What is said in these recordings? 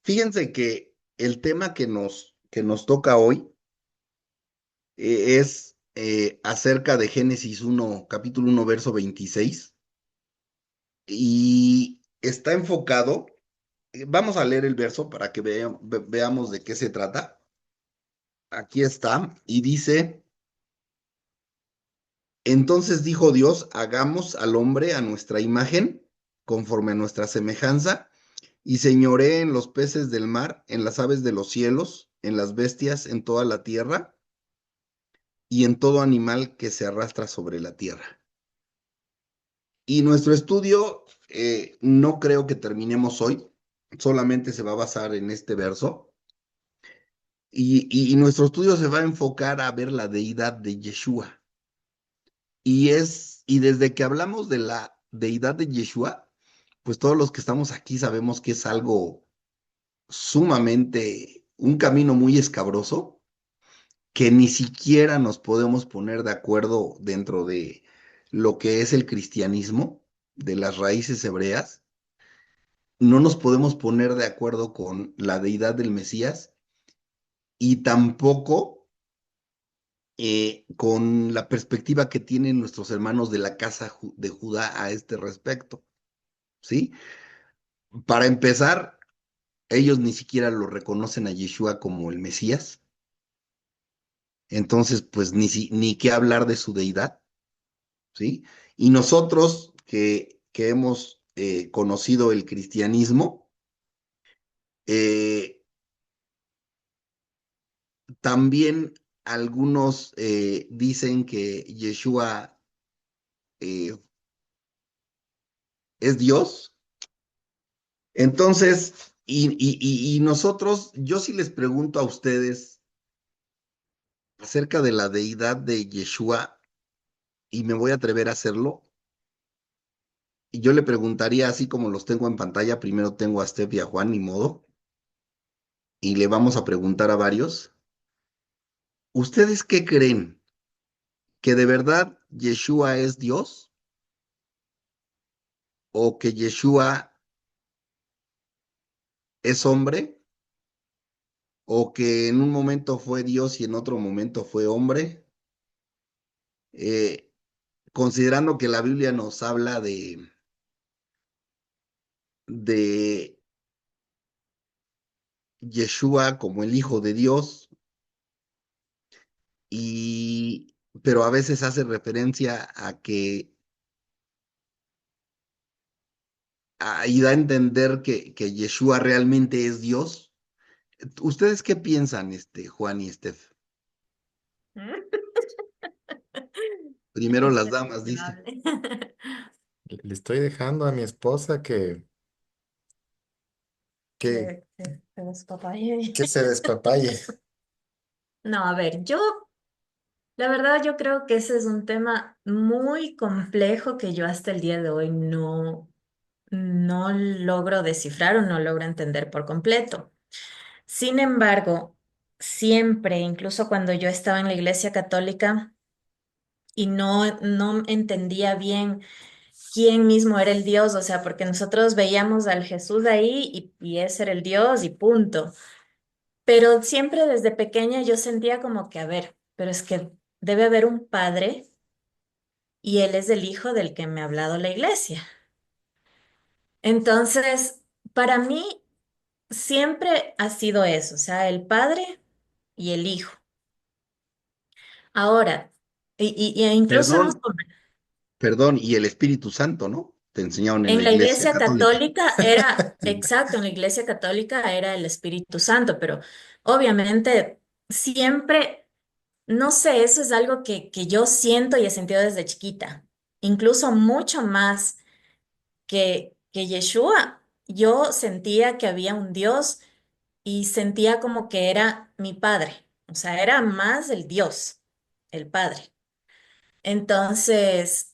Fíjense que el tema que nos toca hoy es acerca de Génesis 1, capítulo 1, verso 26, y está enfocado, vamos a leer el verso para que veamos de qué se trata. Aquí está, y dice, entonces dijo Dios, hagamos al hombre a nuestra imagen, conforme a nuestra semejanza, y señoree en los peces del mar, en las aves de los cielos, en las bestias, en toda la tierra y en todo animal que se arrastra sobre la tierra. Y nuestro estudio no creo que terminemos hoy, solamente se va a basar en este verso. Y nuestro estudio se va a enfocar a ver la deidad de Yeshua. Y desde que hablamos de la deidad de Yeshua, pues todos los que estamos aquí sabemos que es algo sumamente, un camino muy escabroso, que ni siquiera nos podemos poner de acuerdo dentro de lo que es el cristianismo, de las raíces hebreas. No nos podemos poner de acuerdo con la deidad del Mesías y tampoco con la perspectiva que tienen nuestros hermanos de la casa de Judá a este respecto, ¿sí? Para empezar, ellos ni siquiera lo reconocen a Yeshua como el Mesías, entonces pues ni qué hablar de su deidad. ¿Sí? Y nosotros que hemos conocido el cristianismo, eh, también algunos dicen que Yeshua eh, es Dios. Entonces, y nosotros, yo sí les pregunto a ustedes acerca de la deidad de Yeshua, y me voy a atrever a hacerlo. Y yo le preguntaría, así como los tengo en pantalla, primero tengo a Steph y a Juan, ni modo, y le vamos a preguntar a varios. ¿Ustedes qué creen? ¿Que de verdad Yeshua es Dios o que Yeshua es hombre o que en un momento fue Dios y en otro momento fue hombre? Eh, Considerando que la Biblia nos habla de Yeshua como el Hijo de Dios, y pero a veces hace referencia a que y da a entender que Yeshua realmente es Dios. ¿Ustedes qué piensan, Juan y Steph? Primero las Espero damas, que no dice. hable. Le estoy dejando a mi esposa que, Se despapalle. que se despapalle. No, a ver, la verdad, yo creo que ese es un tema muy complejo que yo hasta el día de hoy no logro descifrar o no logro entender por completo. Sin embargo, siempre, incluso cuando yo estaba en la iglesia católica y no entendía bien quién mismo era el Dios, o sea, porque nosotros veíamos al Jesús ahí y ese era el Dios y punto. Pero siempre desde pequeña yo sentía como que, a ver, pero es que debe haber un padre y él es el hijo del que me ha hablado la iglesia. Entonces, para mí siempre ha sido eso, o sea, el padre y el hijo. Ahora, incluso hemos, Perdón, perdón, y el Espíritu Santo, ¿no? Te enseñaron en la en la iglesia iglesia católica. católica era, Sí. exacto, en la iglesia católica era el Espíritu Santo, pero obviamente siempre, no sé, eso es algo que yo siento y he sentido desde chiquita, incluso mucho más que Yeshua. Yo sentía que había un Dios y sentía como que era mi padre, o sea, era más el Dios, el padre. Entonces,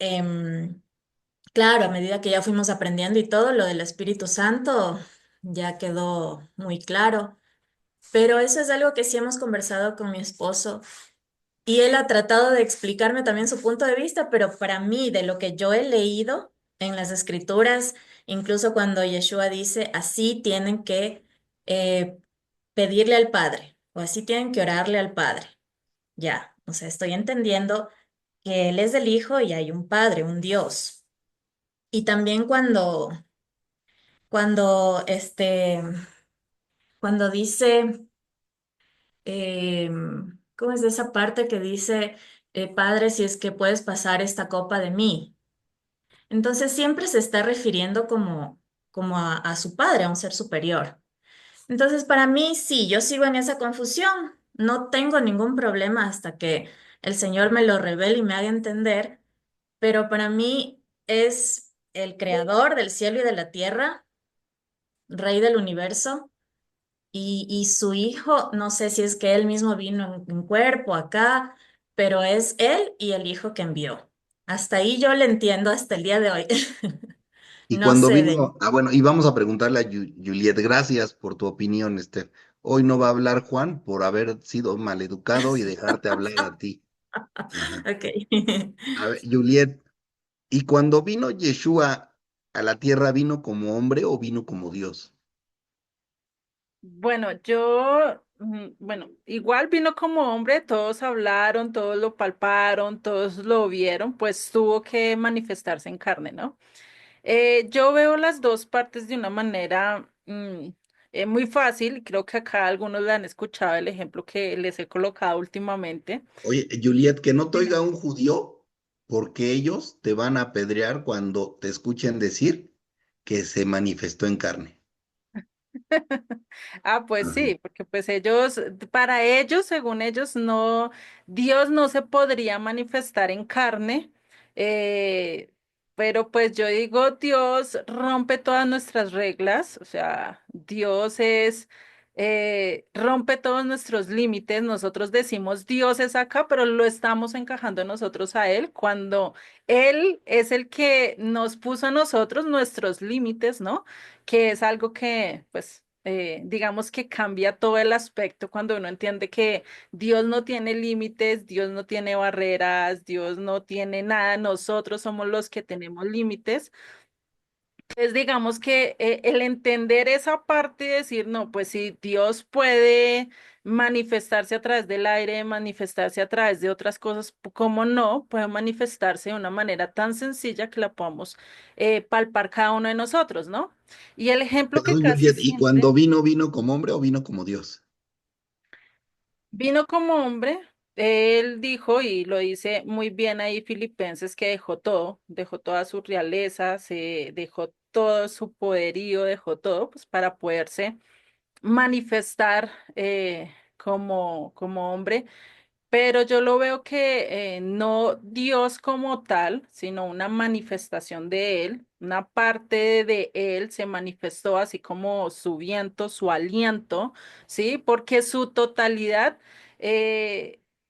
claro, a medida que ya fuimos aprendiendo y todo, lo del Espíritu Santo ya quedó muy claro, pero eso es algo que sí hemos conversado con mi esposo y él ha tratado de explicarme también su punto de vista, pero para mí, de lo que yo he leído en las escrituras, incluso cuando Yeshua dice, así tienen que eh, pedirle al Padre, o así tienen que orarle al Padre. Ya, o sea, estoy entendiendo que Él es el Hijo y hay un Padre, un Dios. Y también cuando, cuando dice, eh, ¿cómo es esa parte que dice, Padre, si es que puedes pasar esta copa de mí? Entonces siempre se está refiriendo como a su Padre, a un ser superior. Entonces, para mí, sí, yo sigo en esa confusión. No tengo ningún problema hasta que el Señor me lo revele y me haga entender, pero para mí es el creador del cielo y de la tierra, rey del universo, y su hijo, no sé si es que él mismo vino en cuerpo acá, pero es él y el hijo que envió. Hasta ahí yo le entiendo hasta el día de hoy. Y No cuando sé de... vino, bueno, y vamos a preguntarle a Juliet, gracias por tu opinión, Esther. Hoy no va a hablar Juan por haber sido maleducado y dejarte hablar a ti. Ajá. Ok. A ver, Juliet, ¿y cuando vino Yeshua a la tierra, vino como hombre o vino como Dios? Bueno, yo, bueno, igual vino como hombre, todos hablaron, todos lo palparon, todos lo vieron, pues tuvo que manifestarse en carne, ¿no? Yo veo las dos partes de una manera muy fácil, y creo que acá algunos le han escuchado el ejemplo que les he colocado últimamente. Oye, Juliet, que no te Dime. oiga un judío, porque ellos te van a apedrear cuando te escuchen decir que se manifestó en carne. Ah, pues Ajá. sí, porque pues ellos, para ellos, según ellos, no, Dios no se podría manifestar en carne, eh, pero pues yo digo, Dios rompe todas nuestras reglas, o sea, Dios es, rompe todos nuestros límites, nosotros decimos Dios es acá, pero lo estamos encajando nosotros a Él cuando Él es el que nos puso a nosotros nuestros límites, ¿no? Que es algo que, pues, digamos que cambia todo el aspecto cuando uno entiende que Dios no tiene límites, Dios no tiene barreras, Dios no tiene nada, nosotros somos los que tenemos límites. Entonces, digamos que el entender esa parte y decir, no, pues si Dios puede manifestarse a través del aire, manifestarse a través de otras cosas, ¿cómo no? Puede manifestarse de una manera tan sencilla que la podamos palpar cada uno de nosotros, ¿no? Y el ejemplo que Perdón, casi Juliet, ¿y cuando siempre vino, vino como hombre o vino como Dios? vino como hombre, él dijo, y lo dice muy bien ahí Filipenses, que dejó todo, dejó toda su realeza, se dejó todo su poderío, dejó todo, pues para poderse manifestar como hombre, pero yo lo veo que no Dios como tal, sino una manifestación de Él, una parte de Él se manifestó así como su viento, su aliento, ¿sí? Porque su totalidad,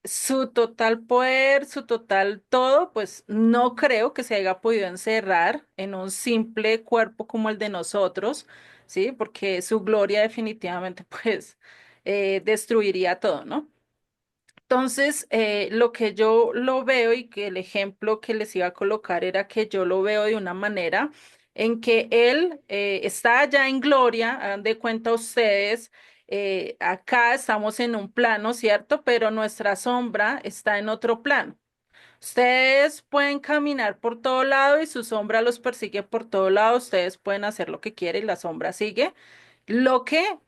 su total poder, su total todo, pues no creo que se haya podido encerrar en un simple cuerpo como el de nosotros, ¿sí? Porque su gloria definitivamente, pues, destruiría todo, ¿no? Entonces, lo que yo lo veo y que el ejemplo que les iba a colocar era que yo lo veo de una manera en que él está allá en gloria, hagan de cuenta ustedes, acá estamos en un plano, ¿cierto? Pero nuestra sombra está en otro plano. Ustedes pueden caminar por todo lado y su sombra los persigue por todo lado. Ustedes pueden hacer lo que quieren y la sombra sigue. Lo que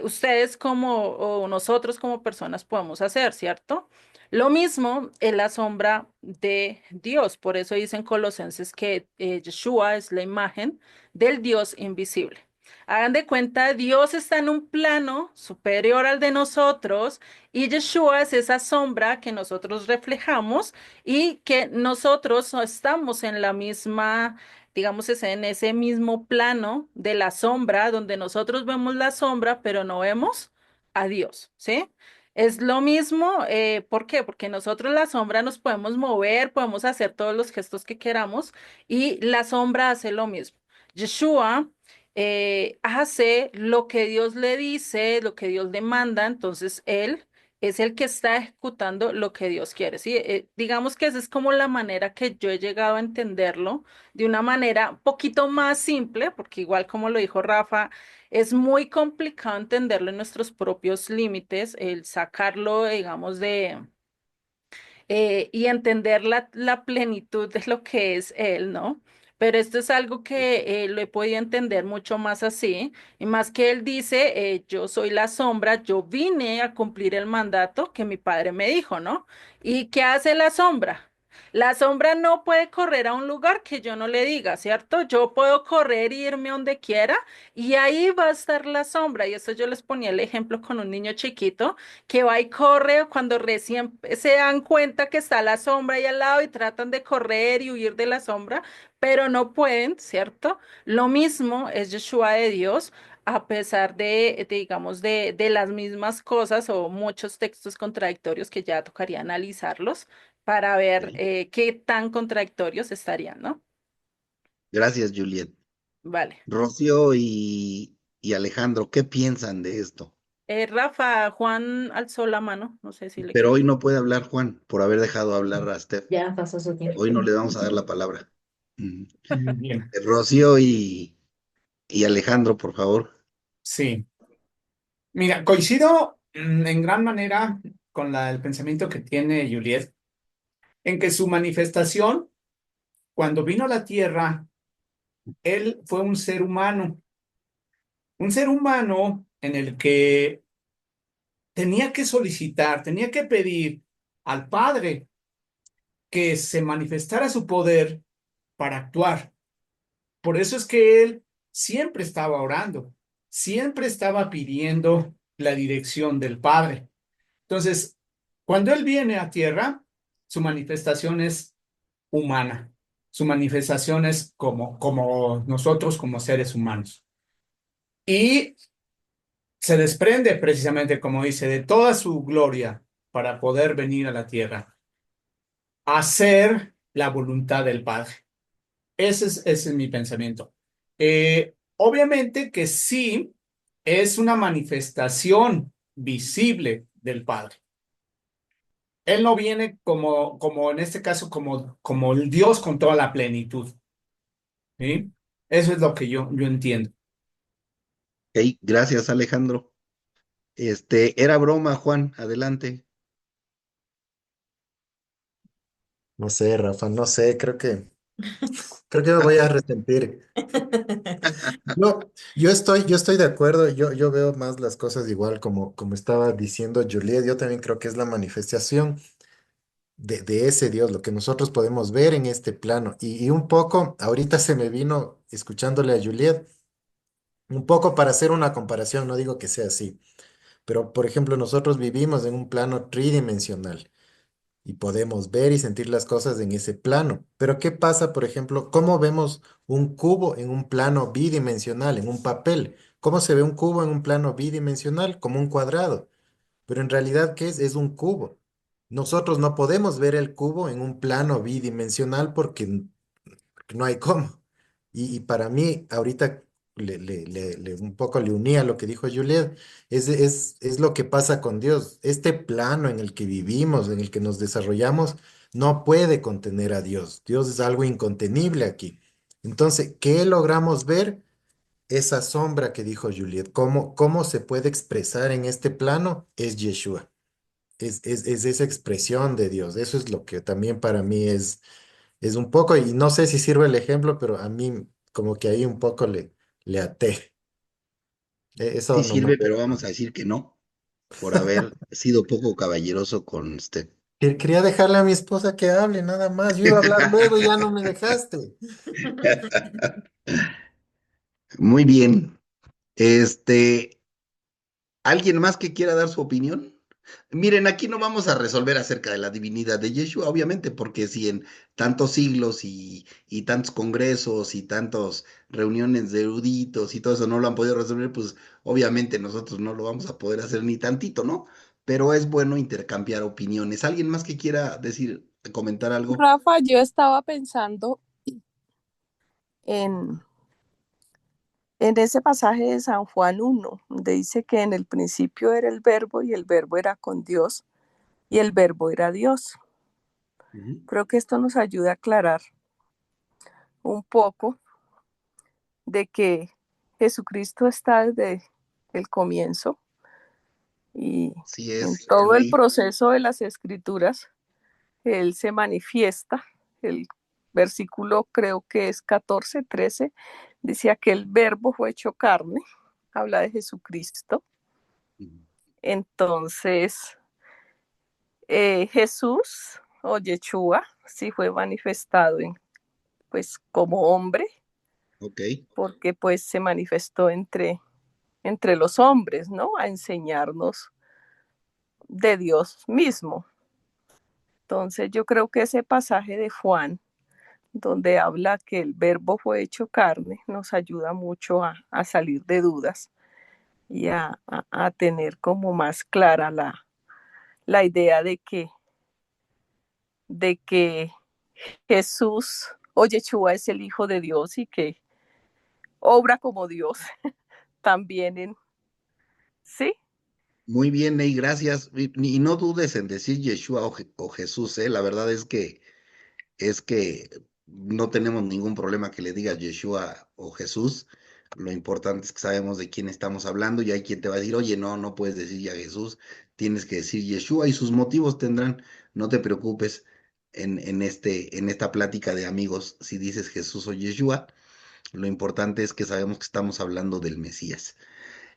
ustedes como o nosotros como personas podemos hacer, ¿cierto? Lo mismo es la sombra de Dios. Por eso dicen Colosenses que Yeshua es la imagen del Dios invisible. Hagan de cuenta, Dios está en un plano superior al de nosotros y Yeshua es esa sombra que nosotros reflejamos y que nosotros no estamos en la misma, digamos, en ese mismo plano de la sombra, donde nosotros vemos la sombra, pero no vemos a Dios, ¿sí? Es lo mismo, ¿por qué? Porque nosotros la sombra nos podemos mover, podemos hacer todos los gestos que queramos y la sombra hace lo mismo. Yeshua hace lo que Dios le dice, lo que Dios le manda, entonces él es el que está ejecutando lo que Dios quiere, ¿sí? Digamos que esa es como la manera que yo he llegado a entenderlo, de una manera un poquito más simple, porque igual como lo dijo Rafa, es muy complicado entenderlo en nuestros propios límites, el sacarlo, digamos, y entender la plenitud de lo que es Él, ¿no? Pero esto es algo que lo he podido entender mucho más así, y más que Él dice, yo soy la sombra, yo vine a cumplir el mandato que mi padre me dijo, ¿no? ¿Y qué hace la sombra? La sombra no puede correr a un lugar que yo no le diga, ¿cierto? Yo puedo correr e irme a donde quiera y ahí va a estar la sombra. Y eso yo les ponía el ejemplo con un niño chiquito que va y corre cuando recién se dan cuenta que está la sombra ahí al lado y tratan de correr y huir de la sombra, pero no pueden, ¿cierto? Lo mismo es Yeshua de Dios, a pesar digamos, de las mismas cosas o muchos textos contradictorios que ya tocaría analizarlos para ver Ok. qué tan contradictorios estarían, ¿no? Gracias, Juliet. Vale. Rocío y Alejandro, ¿qué piensan de esto? Rafa, Juan alzó la mano, no sé si le Pero quiere. hoy no puede hablar Juan por haber dejado hablar a Steph. Ya pasó su tiempo. Hoy no le vamos a dar la palabra. Mm. Bien, Rocío y Alejandro, por favor. sí. Mira, coincido en gran manera con el pensamiento que tiene Juliet, en que su manifestación, cuando vino a la tierra, él fue un ser humano en el que tenía que solicitar, tenía que pedir al Padre que se manifestara su poder para actuar. Por eso es que él siempre estaba orando, siempre estaba pidiendo la dirección del Padre. Entonces, cuando él viene a tierra, su manifestación es humana, su manifestación es como nosotros como seres humanos. Y se desprende precisamente, como dice, de toda su gloria para poder venir a la tierra, a hacer la voluntad del Padre. Ese es mi pensamiento. Obviamente que sí es una manifestación visible del Padre. Él no viene como en este caso, como el Dios con toda la plenitud. ¿Sí? Eso es lo que yo entiendo. Ok, gracias, Alejandro. Era broma, Juan, adelante. No sé, Rafa, no sé, creo que me voy a arrepentir. No, yo estoy de acuerdo, yo veo más las cosas igual como estaba diciendo Juliet, yo también creo que es la manifestación de ese Dios, lo que nosotros podemos ver en este plano. Y un poco, ahorita se me vino escuchándole a Juliet, un poco para hacer una comparación, no digo que sea así, pero por ejemplo, nosotros vivimos en un plano tridimensional y podemos ver y sentir las cosas en ese plano. Pero ¿qué pasa, por ejemplo, cómo vemos un cubo en un plano bidimensional, en un papel? ¿Cómo se ve un cubo en un plano bidimensional? Como un cuadrado. Pero en realidad, ¿qué es? Es un cubo. Nosotros no podemos ver el cubo en un plano bidimensional porque no hay cómo. Y para mí, ahorita un poco le unía lo que dijo Juliet, es lo que pasa con Dios. Este plano en el que vivimos, en el que nos desarrollamos, no puede contener a Dios. Dios es algo incontenible aquí. Entonces, ¿qué logramos ver? Esa sombra que dijo Juliet, ¿cómo se puede expresar en este plano? Es Yeshua. Es esa expresión de Dios. Eso es lo que también para mí es un poco, y no sé si sirve el ejemplo, pero a mí como que ahí un poco le até. Eso Sí nomás. sirve, pero vamos a decir que no, por haber sido poco caballeroso con usted. Quería dejarle a mi esposa que hable, nada más. Yo iba a hablar luego y ya no me dejaste. Muy bien. Este, ¿Alguien más que quiera dar su opinión? Miren, aquí no vamos a resolver acerca de la divinidad de Yeshua, obviamente, porque si en tantos siglos y tantos congresos y tantas reuniones de eruditos y todo eso no lo han podido resolver, pues obviamente nosotros no lo vamos a poder hacer ni tantito, ¿no? Pero es bueno intercambiar opiniones. ¿Alguien más que quiera decir, comentar algo? Rafa, yo estaba pensando en, en ese pasaje de San Juan 1, donde dice que en el principio era el verbo y el verbo era con Dios y el verbo era Dios. Ujú. Creo que esto nos ayuda a aclarar un poco de que Jesucristo está desde el comienzo y Sí en es, todo el Rey. proceso de las escrituras, Él se manifiesta. El versículo creo que es 14, 13, dice que el verbo fue hecho carne, habla de Jesucristo. Entonces, Jesús o Yeshua sí fue manifestado pues como hombre, Ok. porque pues se manifestó entre los hombres, ¿no? A enseñarnos de Dios mismo. Entonces yo creo que ese pasaje de Juan, donde habla que el verbo fue hecho carne, nos ayuda mucho a salir de dudas y a tener como más clara la idea de que Jesús o Yeshua es el Hijo de Dios y que obra como Dios también sí. Muy bien, Ney, gracias. Y no dudes en decir Yeshua o Jesús, ¿eh? La verdad es que no tenemos ningún problema que le digas Yeshua o Jesús. Lo importante es que sabemos de quién estamos hablando y hay quien te va a decir, oye, no, no puedes decir ya Jesús, tienes que decir Yeshua y sus motivos tendrán, no te preocupes en esta plática de amigos si dices Jesús o Yeshua. Lo importante es que sabemos que estamos hablando del Mesías.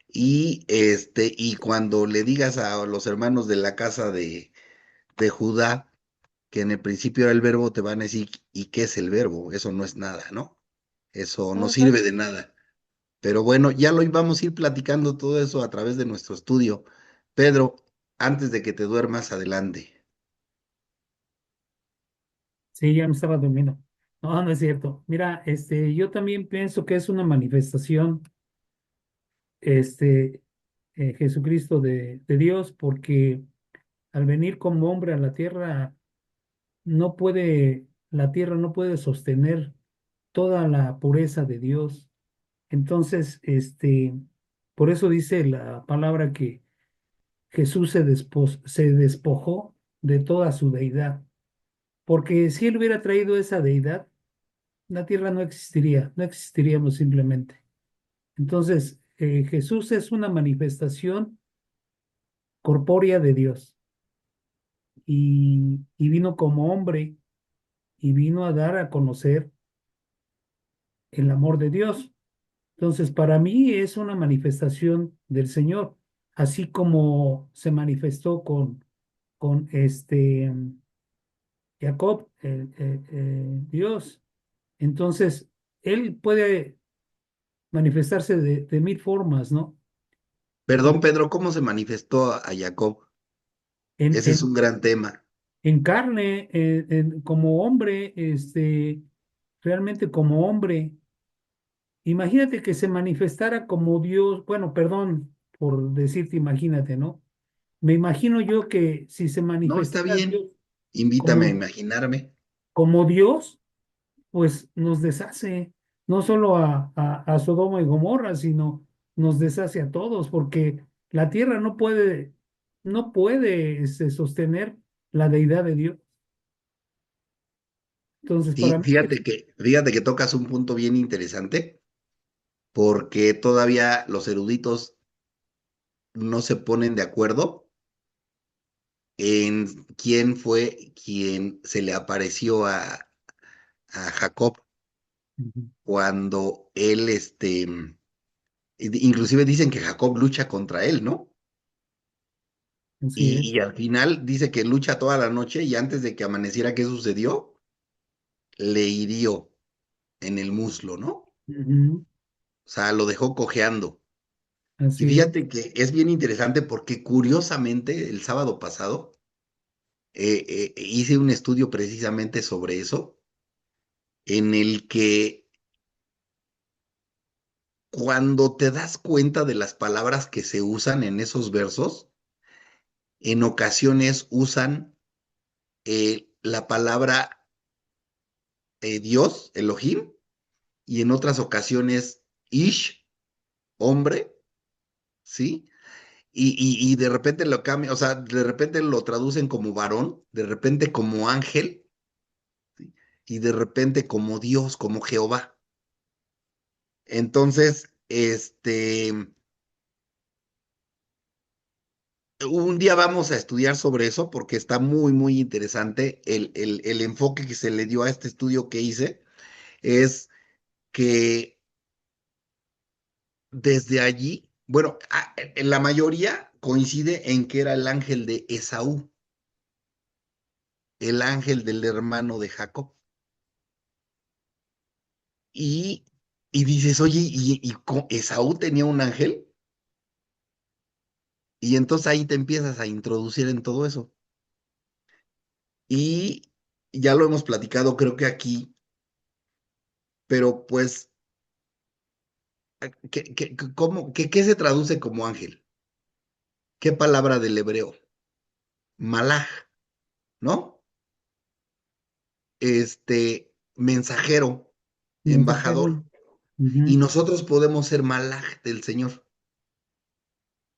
Y cuando le digas a los hermanos de la casa de Judá que en el principio era el verbo, te van a decir, ¿y qué es el verbo? Eso no es nada, ¿no? Eso no Ujú. sirve de nada. Pero bueno, ya lo íbamos a ir platicando todo eso a través de nuestro estudio. Pedro, antes de que te duermas, adelante. Sí, ya me estaba durmiendo. No, no es cierto. Mira, yo también pienso que es una manifestación, este, Jesucristo de Dios, porque al venir como hombre a la tierra, la tierra no puede sostener toda la pureza de Dios. Entonces, por eso dice la palabra que Jesús se despojó de toda su deidad, porque si él hubiera traído esa deidad, la tierra no existiría, no existiríamos simplemente. Entonces, Jesús es una manifestación corpórea de Dios y vino como hombre y vino a dar a conocer el amor de Dios. Entonces, para mí es una manifestación del Señor, así como se manifestó con Jacob, Dios. Entonces, él puede manifestarse de mil formas, ¿no? Perdón, Por- Pedro, ¿cómo se manifestó a Jacob? en, Ese es en, un gran tema. en carne, como hombre, realmente como hombre. Imagínate que se manifestara como Dios, bueno, perdón por decirte, imagínate, ¿no? Me imagino yo que si se No, está manifestara Dios bien. Invítame a como, imaginarme. como Dios, pues nos deshace, no solo a Sodoma y Gomorra, sino nos deshace a todos, porque la tierra no puede sostener la deidad de Dios. Entonces, Sí, para mí, fíjate que tocas un punto bien interesante, porque todavía los eruditos no se ponen de acuerdo en quién fue quien se le apareció a Jacob ujú, cuando él, inclusive dicen que Jacob lucha contra él, ¿no? así Y es. al final dice que lucha toda la noche y antes de que amaneciera, ¿qué sucedió? Le hirió en el muslo, ¿no? Ujú, O sea, lo dejó cojeando. Y así es. fíjate que es bien interesante porque curiosamente el sábado pasado hice un estudio precisamente sobre eso, en el que cuando te das cuenta de las palabras que se usan en esos versos, en ocasiones usan la palabra Dios, Elohim, y en otras ocasiones Ish, hombre, ¿sí? Y de repente lo cambian, o sea, de repente lo traducen como varón, de repente como ángel, y de repente como Dios, como Jehová. Entonces, este, un día vamos a estudiar sobre eso porque está muy, muy interesante. El enfoque que se le dio a este estudio que hice es que desde allí, bueno, la mayoría coincide en que era el ángel de Esaú, el ángel del hermano de Jacob. Y, y dices, oye, Esaú tenía un ángel? Y entonces ahí te empiezas a introducir en todo eso. Y ya lo hemos platicado, creo que aquí, pero pues, ¿qué se traduce como ángel? ¿Qué palabra del hebreo? Malaj, ¿no? Mensajero, Mensajero. embajador. Y Ujú. nosotros podemos ser malaj del Señor.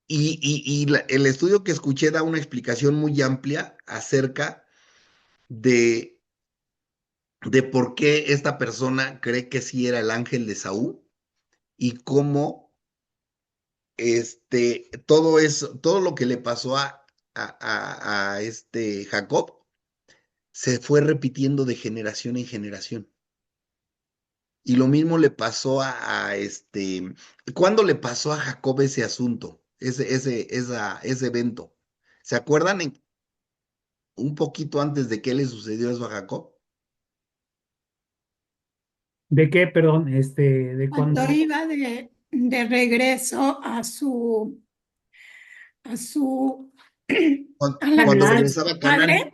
El estudio que escuché da una explicación muy amplia acerca de, de por qué esta persona cree que sí era el ángel de Saúl y cómo todo eso, todo lo que le pasó a este Jacob se fue repitiendo de generación en generación. Y lo mismo le pasó ¿cuándo le pasó a Jacob ese asunto, ese evento? ¿Se acuerdan un poquito antes de que le sucedió eso a Jacob? ¿De qué, perdón? ¿De Cuando cuándo? iba de regreso a su, a la Cuando casa de Canaán. regresaba su a Canaán, padre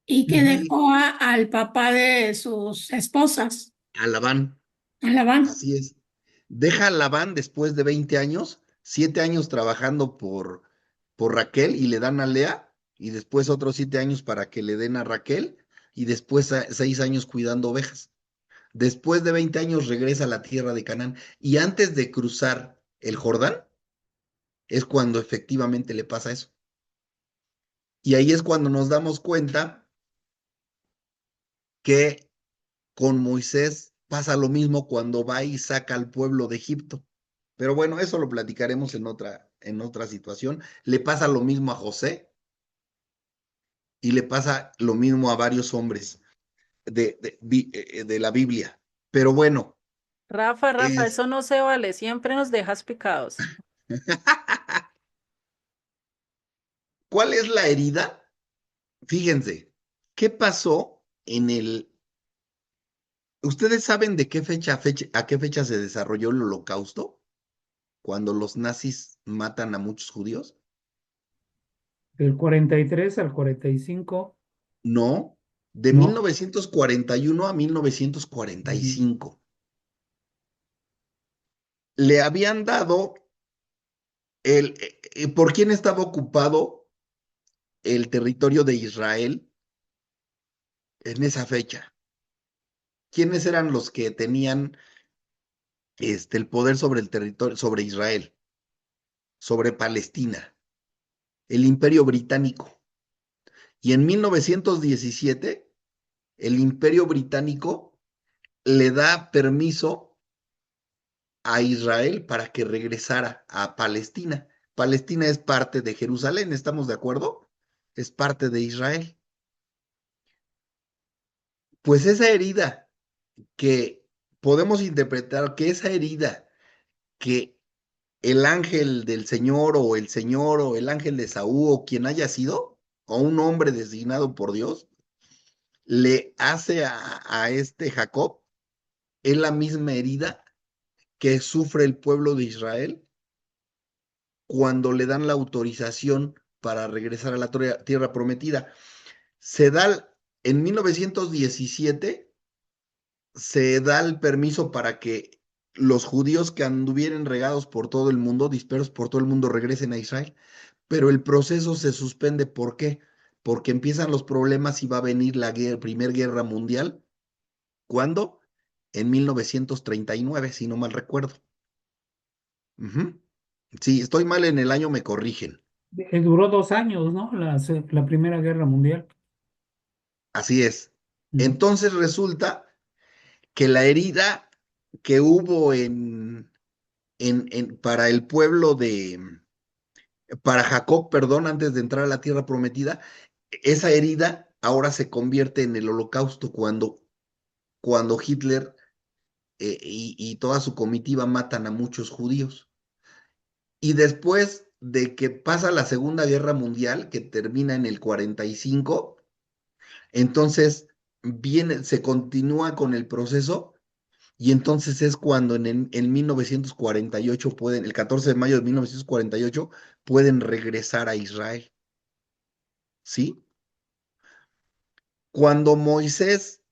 y que ujú, dejó al papá de sus esposas, a Labán, a Labán. así es. Deja a Labán después de 20 años, 7 años trabajando por Raquel y le dan a Lea, y después otros 7 años para que le den a Raquel, y después 6 años cuidando ovejas. Después de 20 años regresa a la tierra de Canaán, y antes de cruzar el Jordán, es cuando efectivamente le pasa eso. Y ahí es cuando nos damos cuenta que con Moisés pasa lo mismo cuando va y saca al pueblo de Egipto. Pero bueno, eso lo platicaremos en otra situación. Le pasa lo mismo a José y le pasa lo mismo a varios hombres de la Biblia. Pero bueno, Rafa, es... eso no se vale, siempre nos dejas picados. ¿Cuál es la herida? Fíjense, ¿qué pasó en el... ¿Ustedes saben de a qué fecha se desarrolló el Holocausto? Cuando los nazis matan a muchos judíos. Del 43 al 45, No, de ¿no? 1941 a Ujú. 1945. Le habían dado ¿por quién estaba ocupado el territorio de Israel en esa fecha? ¿Quiénes eran los que tenían el poder sobre el territorio, sobre Israel, sobre Palestina? El Imperio Británico. Y en 1917, el Imperio Británico le da permiso a Israel para que regresara a Palestina. Palestina es parte de Jerusalén, ¿estamos de acuerdo? Es parte de Israel. Pues esa herida que podemos interpretar que esa herida que el ángel del Señor o el ángel de Saúl o quien haya sido, o un hombre designado por Dios, le hace a este Jacob, es la misma herida que sufre el pueblo de Israel cuando le dan la autorización para regresar a la tierra prometida. Se da, en 1917, se da el permiso para que los judíos que anduvieran regados por todo el mundo, dispersos por todo el mundo, regresen a Israel. Pero el proceso se suspende. ¿Por qué? Porque empiezan los problemas y va a venir la Primera Guerra Mundial. ¿Cuándo? En 1939, si no mal recuerdo. Ujú. Si estoy mal en el año, me corrigen. Duró 2 años, ¿no? La Primera Guerra Mundial. Así es. Ujú. Entonces resulta que la herida que hubo para el pueblo para Jacob, perdón, antes de entrar a la tierra prometida, esa herida ahora se convierte en el holocausto cuando Hitler y toda su comitiva matan a muchos judíos. Y después de que pasa la Segunda Guerra Mundial, que termina en el 45, entonces se continúa con el proceso y entonces es cuando en 1948 el 14 de mayo de 1948, pueden regresar a Israel, ¿sí? Cuando Moisés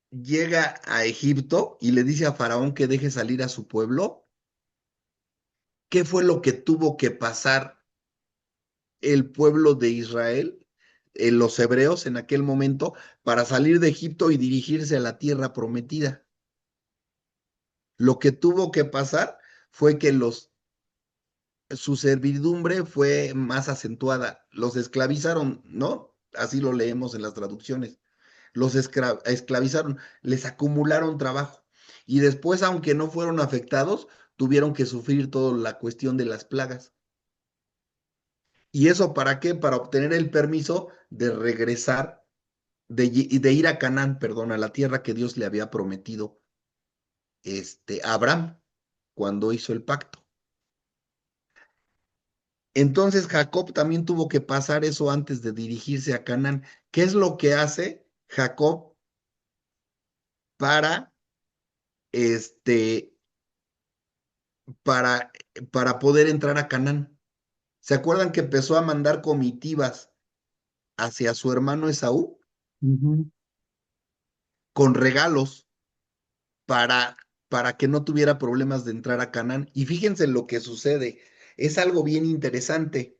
llega a Egipto y le dice a Faraón que deje salir a su pueblo, ¿qué fue lo que tuvo que pasar el pueblo de Israel, los hebreos en aquel momento, para salir de Egipto y dirigirse a la tierra prometida? Lo que tuvo que pasar fue que su servidumbre fue más acentuada. Los esclavizaron, ¿no? Así lo leemos en las traducciones. Los esclavizaron, les acumularon trabajo. Y después, aunque no fueron afectados, tuvieron que sufrir toda la cuestión de las plagas. ¿Y eso para qué? Para obtener el permiso de regresar, de ir a Canaán, perdón, a la tierra que Dios le había prometido a Abraham cuando hizo el pacto. Entonces Jacob también tuvo que pasar eso antes de dirigirse a Canaán. ¿Qué es lo que hace Jacob para este para poder entrar a Canaán? ¿Se acuerdan que empezó a mandar comitivas hacia su hermano Esaú Ujú. con regalos para que no tuviera problemas de entrar a Canaán? Y fíjense lo que sucede. Es algo bien interesante.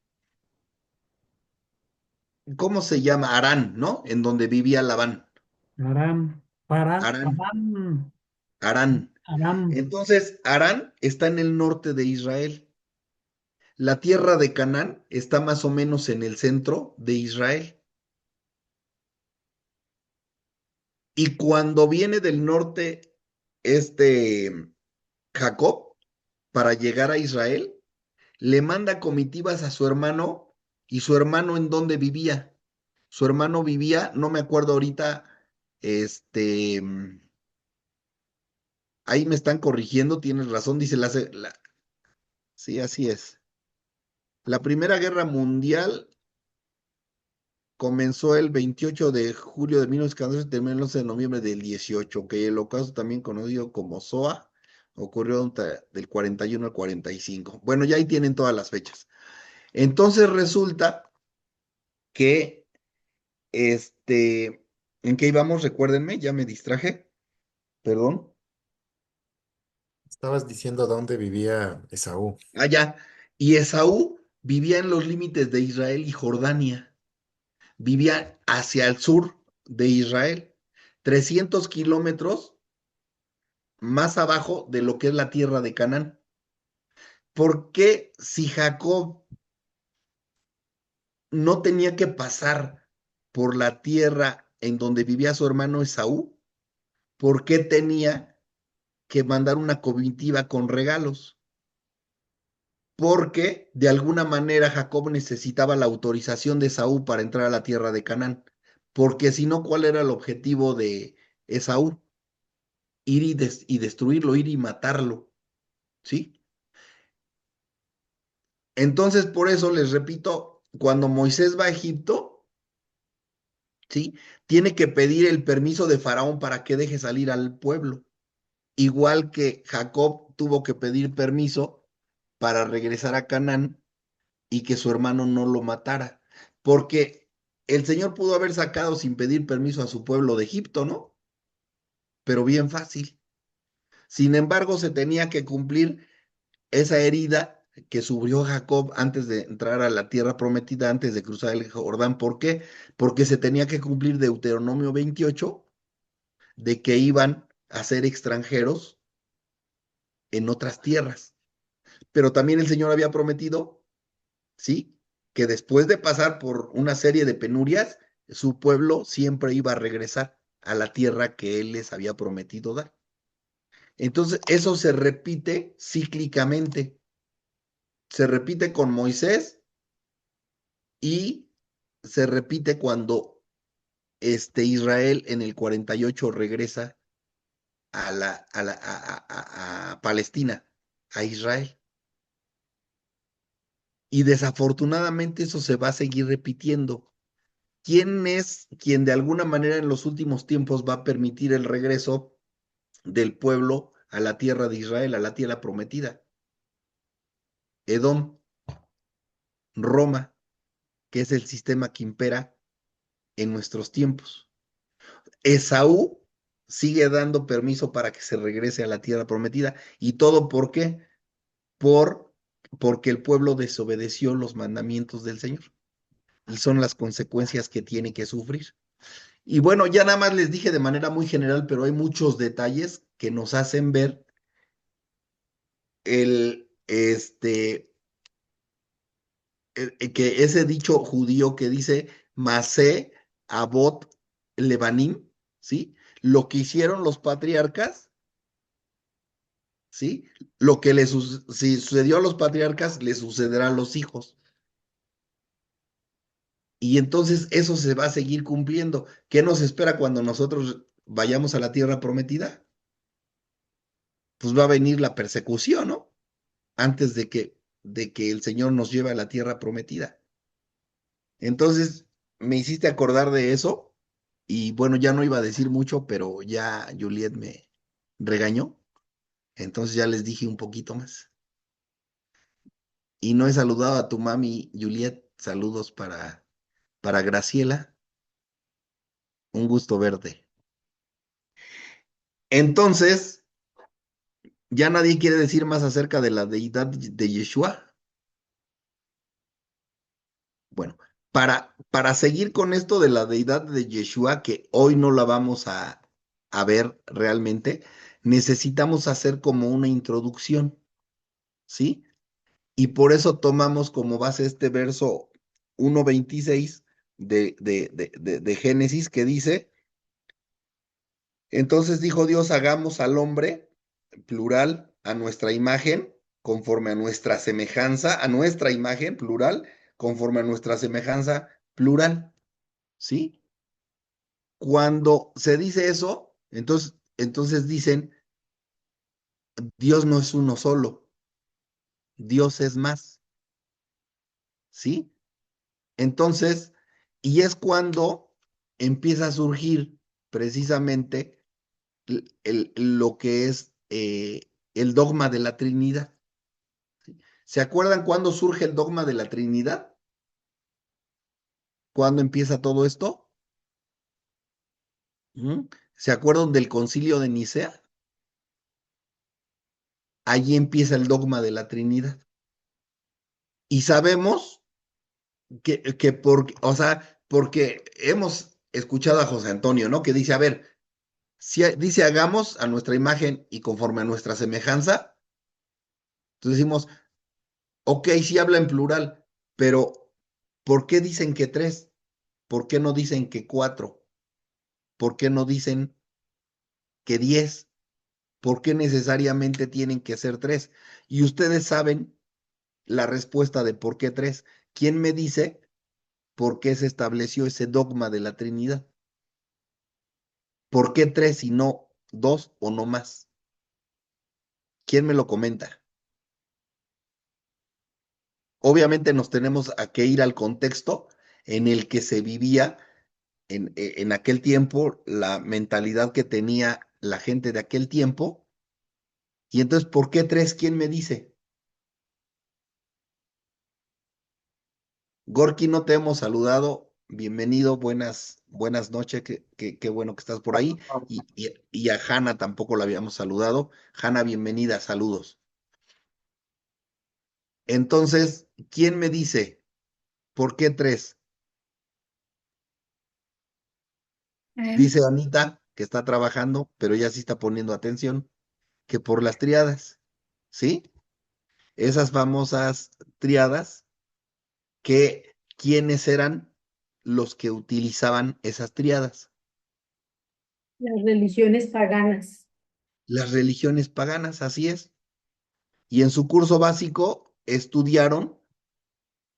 ¿Cómo se llama? Harán, ¿no? En donde vivía Labán. Aram, Param, Harán, Aram, Harán. Aram. Entonces, Harán está en el norte de Israel. La tierra de Canaán está más o menos en el centro de Israel. Y cuando viene del norte Jacob para llegar a Israel, le manda comitivas a su hermano. ¿Y su hermano en dónde vivía? Su hermano vivía, no me acuerdo ahorita, este, ahí me están corrigiendo, tienes razón, dice sí, así es. La Primera Guerra Mundial comenzó el 28 de julio de 1914 y terminó el 11 de noviembre del 18, que el holocausto, también conocido como SOA, ocurrió del 41 al 45. Bueno, ya ahí tienen todas las fechas. Entonces resulta que, ¿en qué íbamos? Recuérdenme, ya me distraje, perdón. Estabas diciendo dónde vivía Esaú. Allá. Y Esaú vivía en los límites de Israel y Jordania. Vivía hacia el sur de Israel, 300 kilómetros más abajo de lo que es la tierra de Canaán. ¿Por qué, si Jacob no tenía que pasar por la tierra en donde vivía su hermano Esaú, por qué tenía que mandar una comitiva con regalos? Porque de alguna manera Jacob necesitaba la autorización de Esaú para entrar a la tierra de Canaán. Porque si no, ¿cuál era el objetivo de Esaú? Ir y destruirlo, ir y matarlo, ¿sí? Entonces, por eso les repito, cuando Moisés va a Egipto, ¿sí? Tiene que pedir el permiso de Faraón para que deje salir al pueblo. Igual que Jacob tuvo que pedir permiso para regresar a Canaán y que su hermano no lo matara. Porque el Señor pudo haber sacado sin pedir permiso a su pueblo de Egipto, ¿no? Pero bien fácil. Sin embargo, se tenía que cumplir esa herida que sufrió Jacob antes de entrar a la tierra prometida, antes de cruzar el Jordán. ¿Por qué? Porque se tenía que cumplir Deuteronomio 28, de que iban a ser extranjeros en otras tierras. Pero también el Señor había prometido, ¿sí? Que después de pasar por una serie de penurias, su pueblo siempre iba a regresar a la tierra que Él les había prometido dar. Entonces, eso se repite cíclicamente. Se repite con Moisés y se repite cuando Israel en el 48 regresa a Palestina, a Israel. Y desafortunadamente eso se va a seguir repitiendo. ¿Quién es quien de alguna manera en los últimos tiempos va a permitir el regreso del pueblo a la tierra de Israel, a la tierra prometida? Edom, Roma, que es el sistema que impera en nuestros tiempos. Esaú sigue dando permiso para que se regrese a la tierra prometida. ¿Y todo por qué? Porque el pueblo desobedeció los mandamientos del Señor. Y son las consecuencias que tiene que sufrir. Y bueno, ya nada más les dije de manera muy general, pero hay muchos detalles que nos hacen ver que ese dicho judío que dice Masé, Abot, Lebanim, ¿sí? Lo que hicieron los patriarcas, ¿sí? Lo que si sucedió a los patriarcas, le sucederá a los hijos. Y entonces eso se va a seguir cumpliendo. ¿Qué nos espera cuando nosotros vayamos a la tierra prometida? Pues va a venir la persecución, ¿no? Antes de que el Señor nos lleve a la tierra prometida. Entonces, me hiciste acordar de eso y bueno, ya no iba a decir mucho, pero ya Juliet me regañó, entonces ya les dije un poquito más. Y no he saludado a tu mami, Juliet, saludos para Graciela, un gusto verte. Entonces, ya nadie quiere decir más acerca de la deidad de Yeshua. Bueno, para seguir con esto de la deidad de Yeshua, que hoy no la vamos a ver realmente, necesitamos hacer como una introducción, ¿sí? Y por eso tomamos como base este verso 1:26 de Génesis que dice, entonces dijo Dios, hagamos al hombre, plural, a nuestra imagen, conforme a nuestra semejanza, a nuestra imagen, plural, conforme a nuestra semejanza, plural. ¿Sí? Cuando se dice eso, entonces dicen, Dios no es uno solo, Dios es más, ¿sí? Entonces, y es cuando empieza a surgir precisamente lo que es el dogma de la Trinidad. ¿Sí? ¿Se acuerdan cuándo surge el dogma de la Trinidad? ¿Cuándo empieza todo esto? ¿Se acuerdan del Concilio de Nicea? Allí empieza el dogma de la Trinidad. Y sabemos porque hemos escuchado a José Antonio, ¿no? Que dice, a ver, si dice hagamos a nuestra imagen y conforme a nuestra semejanza, entonces decimos, ok, sí habla en plural, pero ¿por qué dicen que 3? ¿Por qué no dicen que 4? ¿Por qué no dicen que 10? ¿Por qué necesariamente tienen que ser 3? Y ustedes saben la respuesta de por qué 3. ¿Quién me dice por qué se estableció ese dogma de la Trinidad? ¿Por qué 3 y no 2 o no más? ¿Quién me lo comenta? Obviamente nos tenemos que ir al contexto en el que se vivía en aquel tiempo, la mentalidad que tenía la gente de aquel tiempo. Y entonces, ¿por qué 3? ¿Quién me dice? Gorky, no te hemos saludado. Bienvenido, buenas noches, qué bueno que estás por ahí. Y a Hanna tampoco la habíamos saludado. Hanna, bienvenida, saludos. Entonces, ¿quién me dice? ¿Por qué 3? Dice Anita, que está trabajando, pero ella sí está poniendo atención, que por las triadas, ¿sí? Esas famosas triadas, que ¿quiénes eran los que utilizaban esas triadas? Las religiones paganas. las religiones paganas, así es. Y en su curso básico estudiaron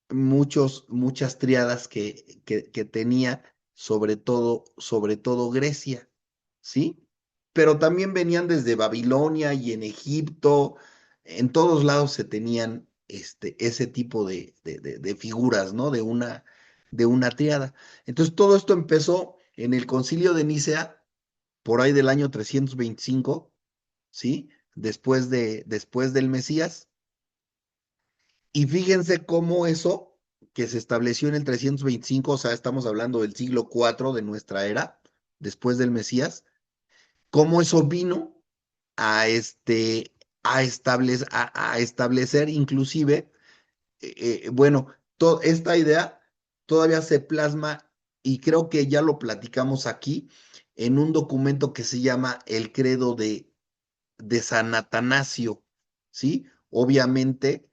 muchas triadas que tenía, sobre todo Grecia, ¿sí? Pero también venían desde Babilonia y en Egipto, en todos lados se tenían ese tipo de figuras, ¿no? De una triada. Entonces todo esto empezó en el Concilio de Nicea, por ahí del año 325, ¿sí? Después del Mesías. Y fíjense cómo eso que se estableció en el 325, o sea, estamos hablando del siglo IV de nuestra era, después del Mesías, cómo eso vino a, a establecer inclusive, bueno, esta idea todavía se plasma y creo que ya lo platicamos aquí en un documento que se llama el Credo de San Atanasio, ¿sí? Obviamente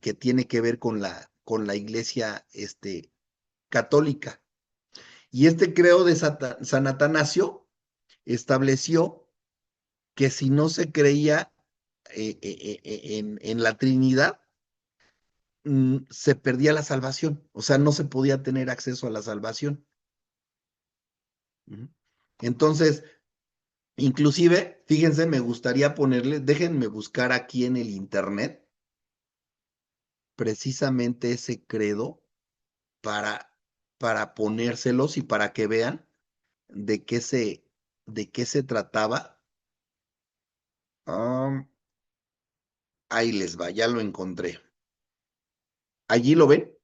que tiene que ver con la iglesia católica. Y este credo de San Atanasio estableció que si no se creía en la Trinidad, se perdía la salvación, o sea, no se podía tener acceso a la salvación. Entonces, inclusive, fíjense, me gustaría ponerle, déjenme buscar aquí en el internet precisamente ese credo para, para ponérselos y para que vean de qué se trataba. Ah, ahí les va, ya lo encontré. ¿Allí lo ven?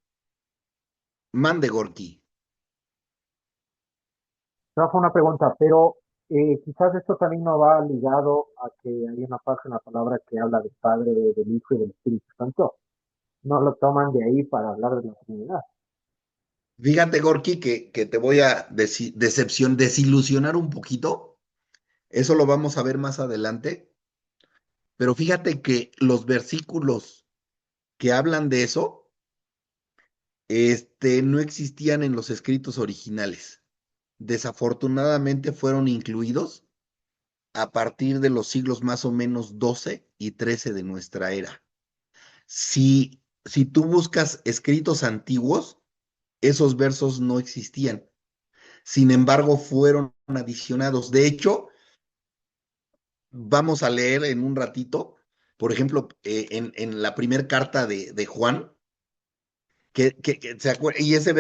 Mande Gorky. Rafa, una pregunta, pero quizás esto también no va ligado a que hay una parte en la palabra que habla del Padre, del Hijo y del Espíritu Santo. No lo toman de ahí para hablar de la Trinidad. Fíjate, Gorky, que te voy a desilusionar un poquito. Eso lo vamos a ver más adelante. Pero fíjate que los versículos que hablan de eso, no existían en los escritos originales. Desafortunadamente fueron incluidos a partir de los siglos más o menos 12 y 13 de nuestra era. Si tú buscas escritos antiguos, esos versos no existían. Sin embargo, fueron adicionados. De hecho, vamos a leer en un ratito, por ejemplo, en la primera carta de Juan, que se acuerda, y ese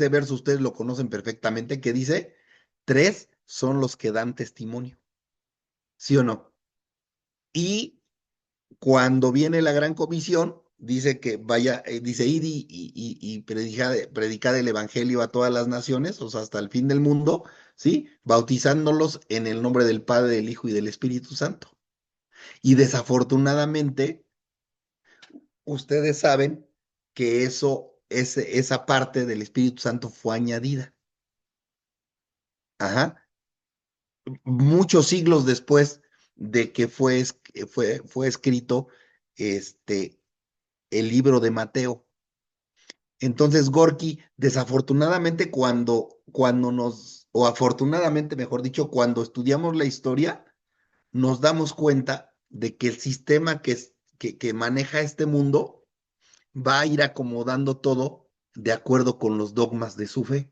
verso ustedes lo conocen perfectamente, que dice, 3 son los que dan testimonio, ¿sí o no? Y cuando viene la gran comisión, dice que vaya, dice, id y predicad el evangelio a todas las naciones, o sea, hasta el fin del mundo, ¿sí? Bautizándolos en el nombre del Padre, del Hijo y del Espíritu Santo. Y desafortunadamente, ustedes saben que esa parte del Espíritu Santo fue añadida. Ajá. Muchos siglos después de que fue escrito el libro de Mateo. Entonces, Gorky, desafortunadamente o afortunadamente, mejor dicho, cuando estudiamos la historia, nos damos cuenta de que el sistema que maneja este mundo va a ir acomodando todo de acuerdo con los dogmas de su fe.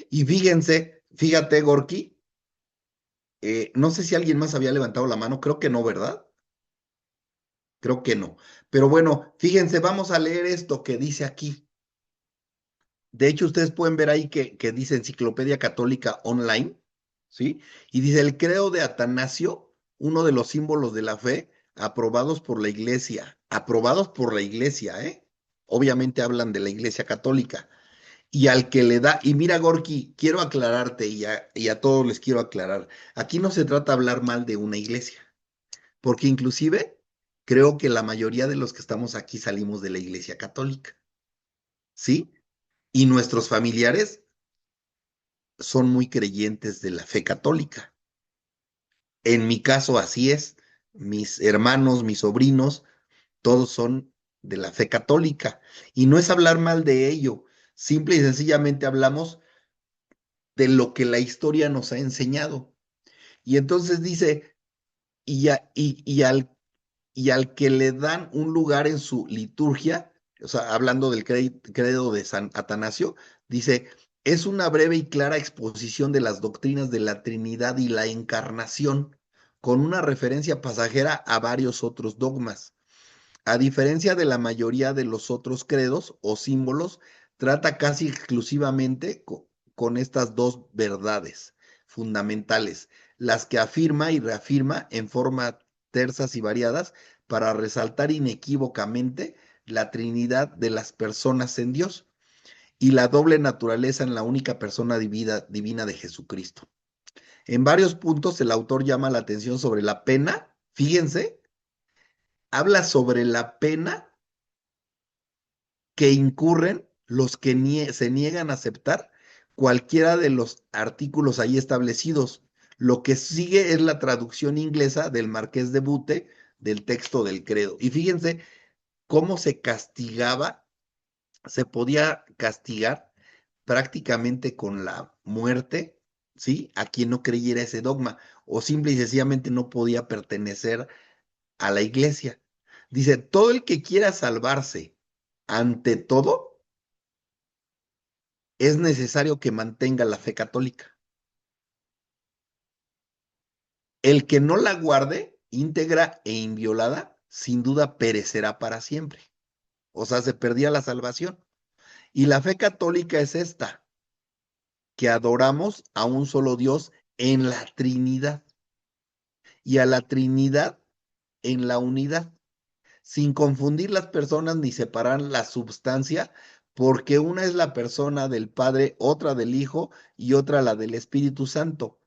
Y fíjate, Gorky, no sé si alguien más había levantado la mano, creo que no, ¿verdad? Creo que no. Pero bueno, fíjense, vamos a leer esto que dice aquí. De hecho, ustedes pueden ver ahí que dice Enciclopedia Católica Online, ¿sí? Y dice el credo de Atanasio, uno de los símbolos de la fe, aprobados por la iglesia, ¿eh? Obviamente hablan de la iglesia católica. Y al que le da, y mira, Gorky, quiero aclararte y a todos les quiero aclarar, aquí no se trata de hablar mal de una iglesia, porque inclusive creo que la mayoría de los que estamos aquí salimos de la iglesia católica, ¿sí? Y nuestros familiares son muy creyentes de la fe católica. En mi caso así es, mis hermanos, mis sobrinos, todos son de la fe católica. Y no es hablar mal de ello, simple y sencillamente hablamos de lo que la historia nos ha enseñado. Y entonces dice, y al que le dan un lugar en su liturgia, o sea, hablando del credo de San Atanasio, dice, es una breve y clara exposición de las doctrinas de la Trinidad y la Encarnación, con una referencia pasajera a varios otros dogmas. A diferencia de la mayoría de los otros credos o símbolos, trata casi exclusivamente con estas dos verdades fundamentales, las que afirma y reafirma en forma tersas y variadas para resaltar inequívocamente la Trinidad de las personas en Dios y la doble naturaleza en la única persona divina de Jesucristo. En varios puntos el autor llama la atención sobre la pena, fíjense, habla sobre la pena que incurren los que se niegan a aceptar cualquiera de los artículos ahí establecidos. Lo que sigue es la traducción inglesa del Marqués de Bute del texto del credo. Y fíjense cómo se castigaba, se podía castigar prácticamente con la muerte, ¿sí? A quien no creyera ese dogma o simple y sencillamente no podía pertenecer a la iglesia. Dice, todo el que quiera salvarse ante todo, es necesario que mantenga la fe católica. El que no la guarde íntegra e inviolada, sin duda perecerá para siempre. O sea, se perdía la salvación. Y la fe católica es esta, que adoramos a un solo Dios en la Trinidad y a la Trinidad en la unidad, sin confundir las personas ni separar la substancia, porque una es la persona del Padre, otra del Hijo y otra la del Espíritu Santo.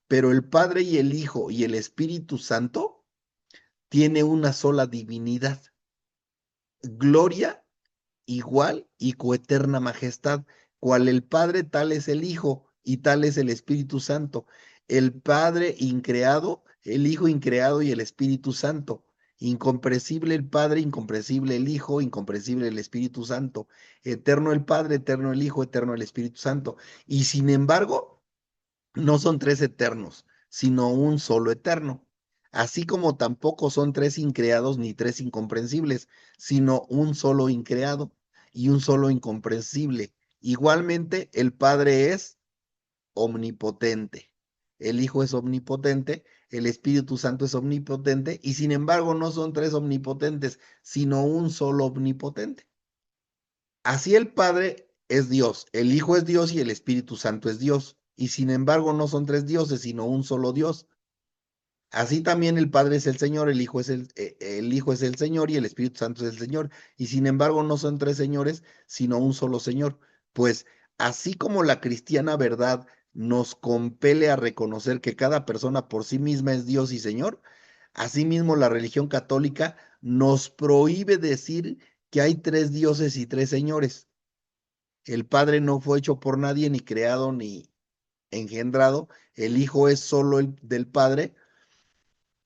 Pero el Padre y el Hijo y el Espíritu Santo tiene una sola divinidad, gloria igual y coeterna majestad, cual el Padre, tal es el Hijo y tal es el Espíritu Santo. El Padre increado, el Hijo increado y el Espíritu Santo. Incomprensible el Padre, incomprensible el Hijo, incomprensible el Espíritu Santo. Eterno el Padre, eterno el Hijo, eterno el Espíritu Santo. Y sin embargo, no son tres eternos, sino un solo eterno. Así como tampoco son tres increados ni tres incomprensibles, sino un solo increado y un solo incomprensible. Igualmente, el Padre es omnipotente, el Hijo es omnipotente, el Espíritu Santo es omnipotente, y sin embargo no son tres omnipotentes, sino un solo omnipotente. Así el Padre es Dios, el Hijo es Dios y el Espíritu Santo es Dios, y sin embargo no son tres dioses, sino un solo Dios. Así también el Padre es el Señor, el Hijo es el Señor y el Espíritu Santo es el Señor, y sin embargo no son tres señores, sino un solo Señor. Pues así como la cristiana verdad nos compele a reconocer que cada persona por sí misma es Dios y Señor, asimismo la religión católica nos prohíbe decir que hay tres dioses y tres señores. El Padre no fue hecho por nadie, ni creado, ni engendrado. El Hijo es solo el del Padre,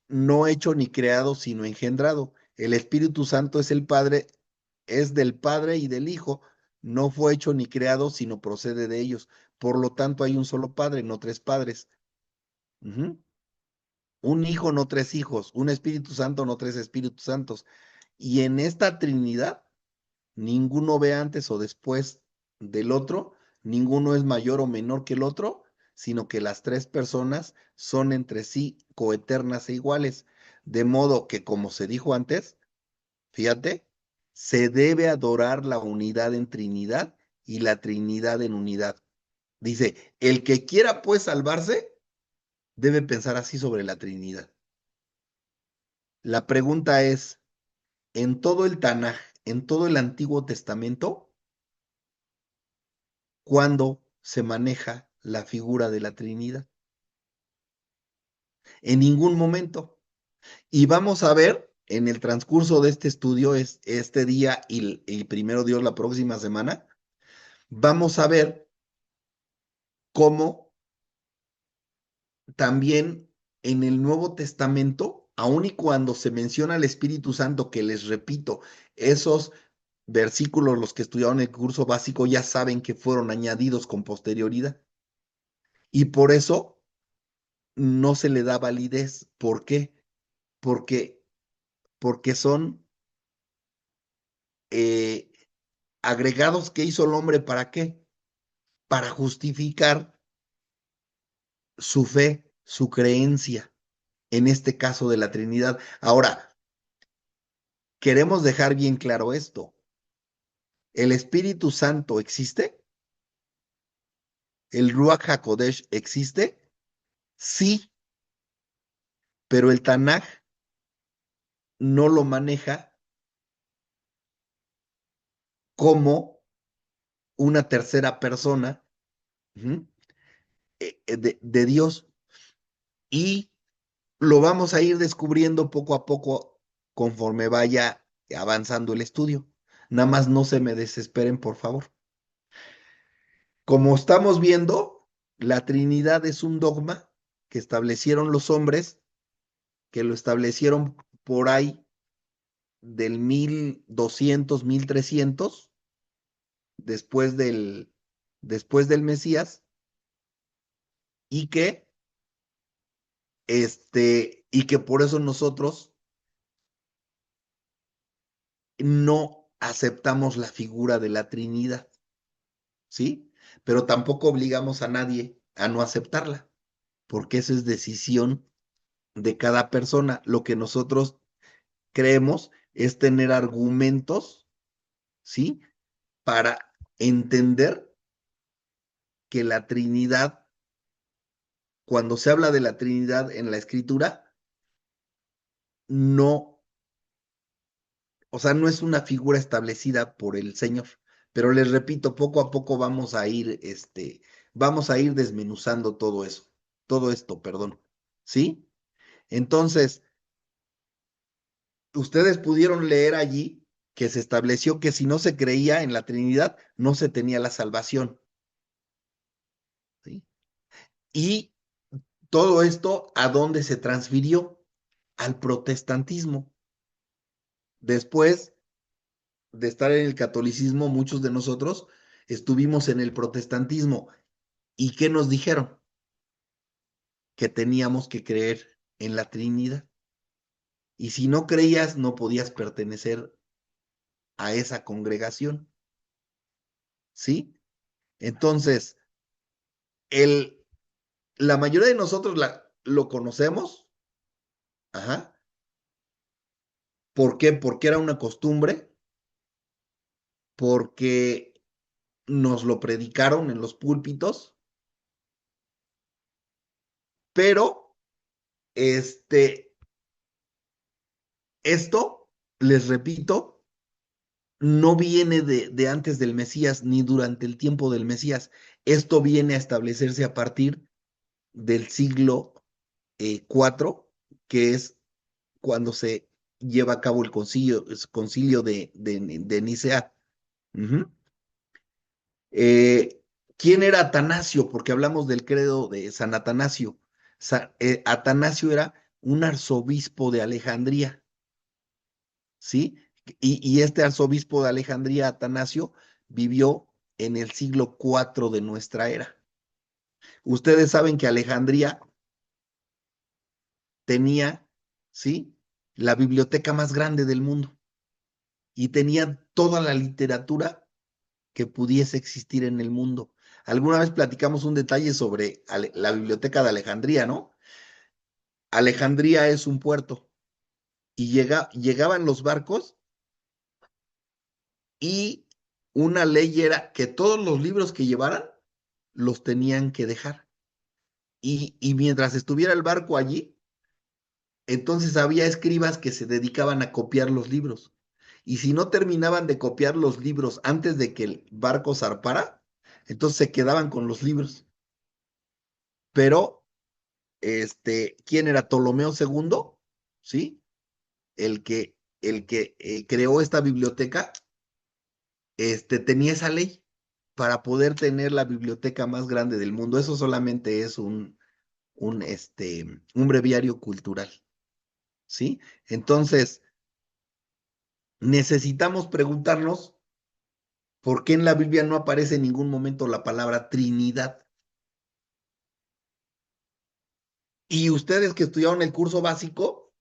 no hecho ni creado, sino engendrado. El Espíritu Santo es el Padre, es del Padre y del Hijo. No fue hecho ni creado, sino procede de ellos. Por lo tanto, hay un solo Padre, no tres padres. Ujú. Un Hijo, no tres hijos. Un Espíritu Santo, no tres Espíritus Santos. Y en esta Trinidad, ninguno ve antes o después del otro, ninguno es mayor o menor que el otro, sino que las tres personas son entre sí coeternas e iguales, de modo que, como se dijo antes, fíjate, se debe adorar la unidad en Trinidad y la Trinidad en unidad. Dice, el que quiera pues salvarse, debe pensar así sobre la Trinidad. La pregunta es, en todo el Tanaj, en todo el Antiguo Testamento, ¿cuándo se maneja la figura de la Trinidad? En ningún momento. Y vamos a ver en el transcurso de este estudio, este día y primero Dios la próxima semana, vamos a ver cómo también en el Nuevo Testamento, aun y cuando se menciona el Espíritu Santo, que les repito, esos versículos, los que estudiaron el curso básico, ya saben que fueron añadidos con posterioridad. Y por eso no se le da validez. ¿Por qué? Porque, porque son agregados que hizo el hombre, ¿para qué? Para justificar su fe, su creencia, en este caso de la Trinidad. Ahora, queremos dejar bien claro esto. ¿El Espíritu Santo existe? ¿El Ruach HaKodesh existe? Sí, pero el Tanaj no lo maneja como una tercera persona, ujú, de Dios, y lo vamos a ir descubriendo poco a poco conforme vaya avanzando el estudio. Nada más no se me desesperen, por favor. Como estamos viendo, la Trinidad es un dogma que establecieron los hombres, que lo establecieron por ahí del 1200, 1300, después después del Mesías, y y que por eso nosotros no aceptamos la figura de la Trinidad, ¿sí? Pero tampoco obligamos a nadie a no aceptarla, porque esa es decisión de cada persona. Lo que nosotros creemos es tener argumentos, ¿sí? Para entender que la Trinidad, cuando se habla de la Trinidad en la Escritura, no, o sea, no es una figura establecida por el Señor. Pero les repito, poco a poco vamos a ir desmenuzando todo esto, perdón, ¿sí? Entonces, ustedes pudieron leer allí que se estableció que si no se creía en la Trinidad, no se tenía la salvación, ¿sí? Y todo esto, ¿a dónde se transfirió? Al protestantismo. Después de estar en el catolicismo, muchos de nosotros estuvimos en el protestantismo. ¿Y qué nos dijeron? Que teníamos que creer en la Trinidad. Y si no creías, no podías pertenecer a esa congregación, ¿sí? Entonces, la mayoría de nosotros lo conocemos, ajá. ¿Por qué? Porque era una costumbre, porque nos lo predicaron en los púlpitos, pero esto, les repito, no viene de antes del Mesías ni durante el tiempo del Mesías. Esto viene a establecerse a partir del siglo IV, que es cuando se lleva a cabo el concilio de Nicea. Ujú. ¿Quién era Atanasio? Porque hablamos del credo de San Atanasio. Atanasio era un arzobispo de Alejandría, ¿sí? Y este arzobispo de Alejandría, Atanasio, vivió en el siglo IV de nuestra era. Ustedes saben que Alejandría tenía, ¿sí? La biblioteca más grande del mundo y tenía toda la literatura que pudiese existir en el mundo. Alguna vez platicamos un detalle sobre la biblioteca de Alejandría, ¿no? Alejandría es un puerto y llegaban los barcos y una ley era que todos los libros que llevaran los tenían que dejar. Y mientras estuviera el barco allí, entonces había escribas que se dedicaban a copiar los libros. Y si no terminaban de copiar los libros antes de que el barco zarpara, entonces se quedaban con los libros. Pero, ¿quién era? Ptolomeo II, ¿sí? El que creó esta biblioteca, tenía esa ley para poder tener la biblioteca más grande del mundo. Eso solamente es un breviario cultural, ¿sí? Entonces, necesitamos preguntarnos por qué en la Biblia no aparece en ningún momento la palabra Trinidad. Y ustedes que estudiaron el curso básico,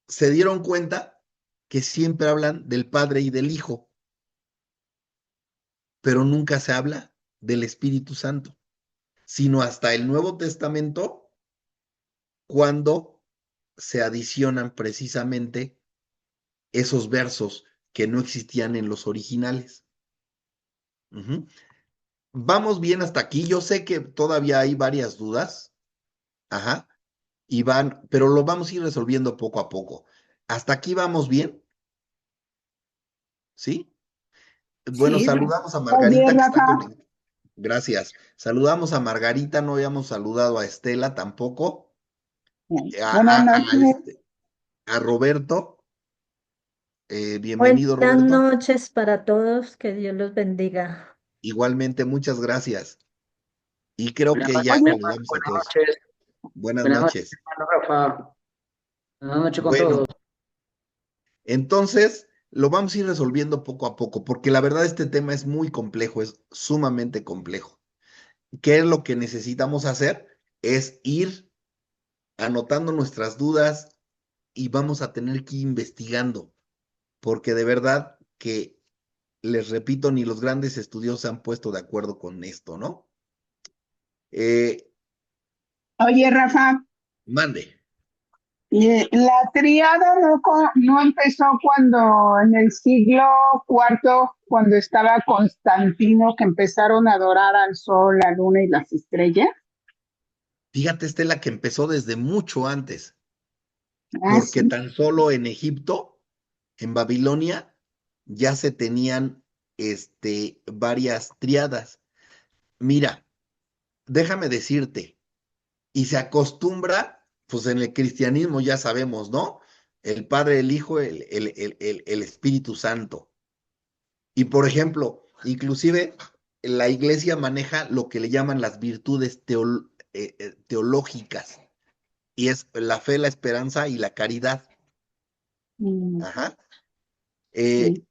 se dieron cuenta que siempre hablan del Padre y del Hijo, pero nunca se habla del Espíritu Santo, sino hasta el Nuevo Testamento, cuando se adicionan precisamente esos versos que no existían en los originales. Ujú. Vamos bien hasta aquí. Yo sé que todavía hay varias dudas, ajá, pero lo vamos a ir resolviendo poco a poco. ¿Hasta aquí vamos bien? ¿Sí? Bueno, Sí, saludamos a muy Margarita bien, que está Rafa. con... Gracias. Saludamos a Margarita, no habíamos saludado a Estela tampoco, Buenas a, a, a noches. este, a Roberto. Bienvenido, Buenas Roberto. noches para todos, que Dios los bendiga. Igualmente, muchas gracias. Y creo Buenas que noches, ya Oye, hermano, saludamos a buenas todos. noches, Buenas buenas noches, noches. hermano Rafa. Buenas noches con Bueno, todos. entonces lo vamos a ir resolviendo poco a poco, porque la verdad este tema es muy complejo, es sumamente complejo. ¿Qué es lo que necesitamos hacer? Es ir anotando nuestras dudas y vamos a tener que ir investigando, porque de verdad que, les repito, ni los grandes estudios se han puesto de acuerdo con esto, ¿no? Eh, oye, Rafa, Mande. la tríada no empezó cuando en el siglo IV, cuando estaba Constantino, que empezaron a adorar al sol, la luna y las estrellas. Fíjate, Estela, que empezó desde mucho antes, Ah, porque sí. tan solo en Egipto, en Babilonia, ya se tenían varias triadas. Mira, déjame decirte, y se acostumbra, pues en el cristianismo ya sabemos, ¿no? El Padre, el Hijo, el Espíritu Santo. Y por ejemplo, inclusive la iglesia maneja lo que le llaman las virtudes teológicas, y es la fe, la esperanza y la caridad. Mm, Ajá. Eh, sí.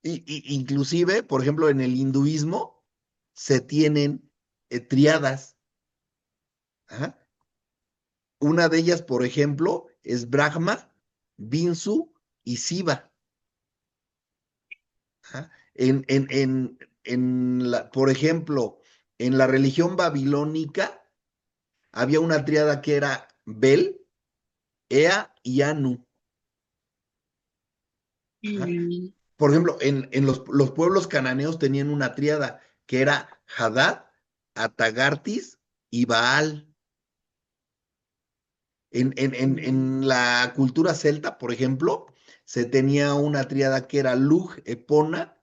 inclusive, por ejemplo, en el hinduismo se tienen triadas. Ajá. Una de ellas, por ejemplo, es Brahma, Vinsu y Shiva. Ajá. Por ejemplo, en la religión babilónica había una triada que era Bel, Ea y Anu. Ajá. Mm, Por ejemplo, en los pueblos cananeos tenían una triada que era Hadad, Atagartis y Baal. En la cultura celta, por ejemplo, se tenía una triada que era Lug, Epona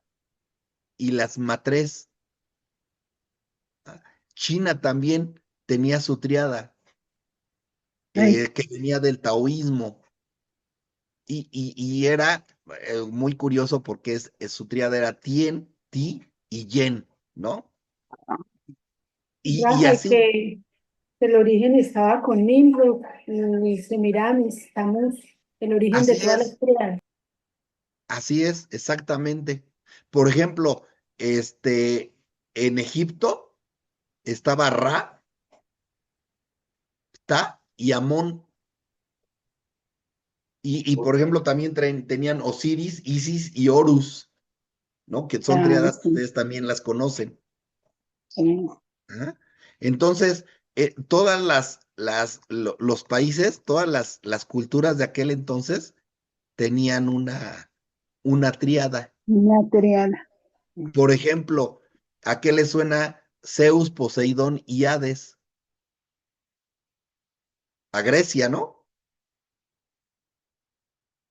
y las Matres. China también tenía su triada, ay, que venía del taoísmo. Y era muy curioso porque su triada era Tien, Ti y Yen, ¿no? Y Rafa, y así, que el origen estaba con Nimrod y Semiramis, Tamuz, el origen de así todas las es, creadas. así es, exactamente. Por ejemplo, en Egipto estaba Ra, Ta y Amón. Y por ejemplo, también tenían Osiris, Isis y Horus, ¿no? Que son ah, triadas, sí, ustedes también las conocen. sí. ¿Ah? Entonces, todas los países, todas las culturas de aquel entonces tenían una tríada. Una triada. Por ejemplo, ¿a qué le suena Zeus, Poseidón y Hades? A Grecia, ¿no?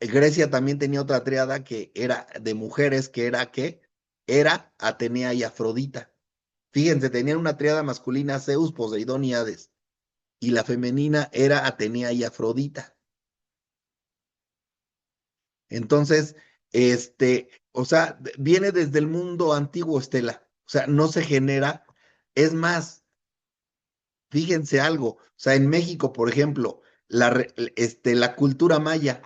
Grecia también tenía otra tríada que era de mujeres, que era ¿qué? Era Atenea y Afrodita. Fíjense, tenían una tríada masculina, Zeus, Poseidón y Hades, y la femenina era Atenea y Afrodita. Entonces, o sea, viene desde el mundo antiguo, Estela. O sea, no se genera. Es más, fíjense algo. O sea, en México, por ejemplo, la cultura maya.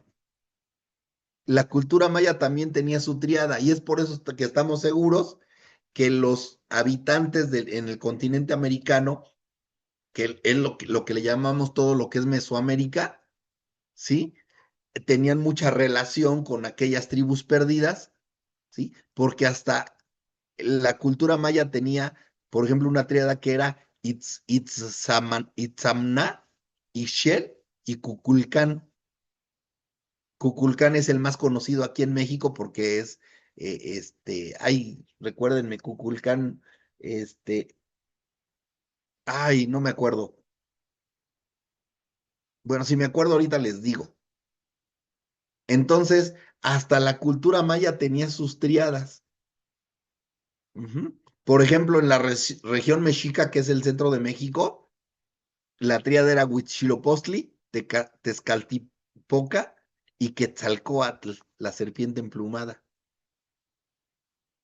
La cultura maya también tenía su triada, y es por eso que estamos seguros que los habitantes en el continente americano que es lo que le llamamos todo lo que es Mesoamérica, ¿sí? Tenían mucha relación con aquellas tribus perdidas, ¿sí? Porque hasta la cultura maya tenía, por ejemplo, una tríada que era Itzamna, Ixchel y Cuculcán. Cuculcán es el más conocido aquí en México porque es, ay, recuérdenme, Cuculcán, ay, no me acuerdo. Bueno, si me acuerdo ahorita les digo. Entonces, hasta la cultura maya tenía sus tríadas. Ujú. Por ejemplo, en la región mexica, que es el centro de México, la tríada era Huitzilopochtli, Tezcatlipoca y Quetzalcóatl, la serpiente emplumada.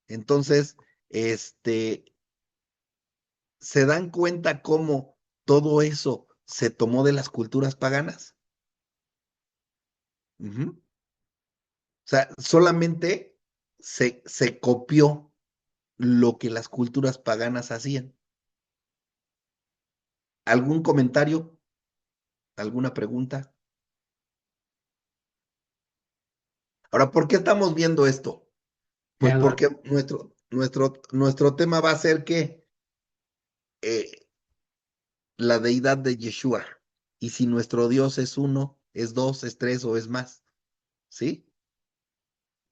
Entonces, ¿se dan cuenta cómo todo eso se tomó de las culturas paganas? Ujú. O sea, solamente se copió lo que las culturas paganas hacían. ¿Algún comentario? ¿Alguna pregunta? Ahora, ¿por qué estamos viendo esto? Pues Eduardo. porque nuestro tema va a ser que la deidad de Yeshua. Y si nuestro Dios es uno, es dos, es tres o es más. ¿Sí?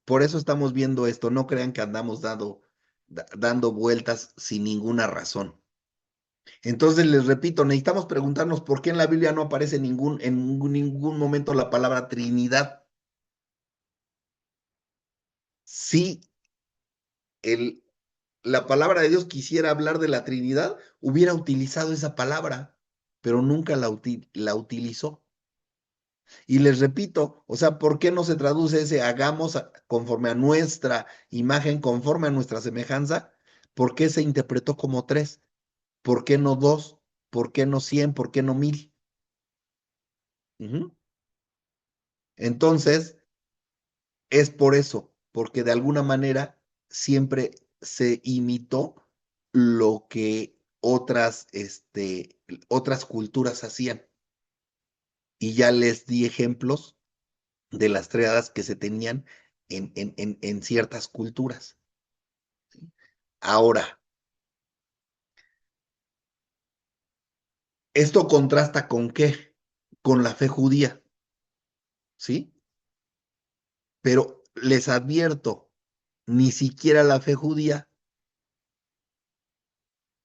Por eso estamos viendo esto. No crean que andamos dando vueltas sin ninguna razón. Entonces, les repito, necesitamos preguntarnos por qué en la Biblia no aparece en ningún momento la palabra Trinidad. Si la palabra de Dios quisiera hablar de la Trinidad, hubiera utilizado esa palabra, pero nunca la utilizó. Y les repito, o sea, ¿por qué no se traduce ese hagamos conforme a nuestra imagen, conforme a nuestra semejanza? ¿Por qué se interpretó como tres? ¿Por qué no dos? ¿Por qué no 100? ¿Por qué no 1000? Ujú. Entonces, es por eso, porque de alguna manera siempre se imitó lo que otras culturas hacían. Y ya les di ejemplos de las triadas que se tenían en ciertas culturas. Ahora, ¿esto contrasta con qué? Con la fe judía, ¿sí? Pero les advierto, ni siquiera la fe judía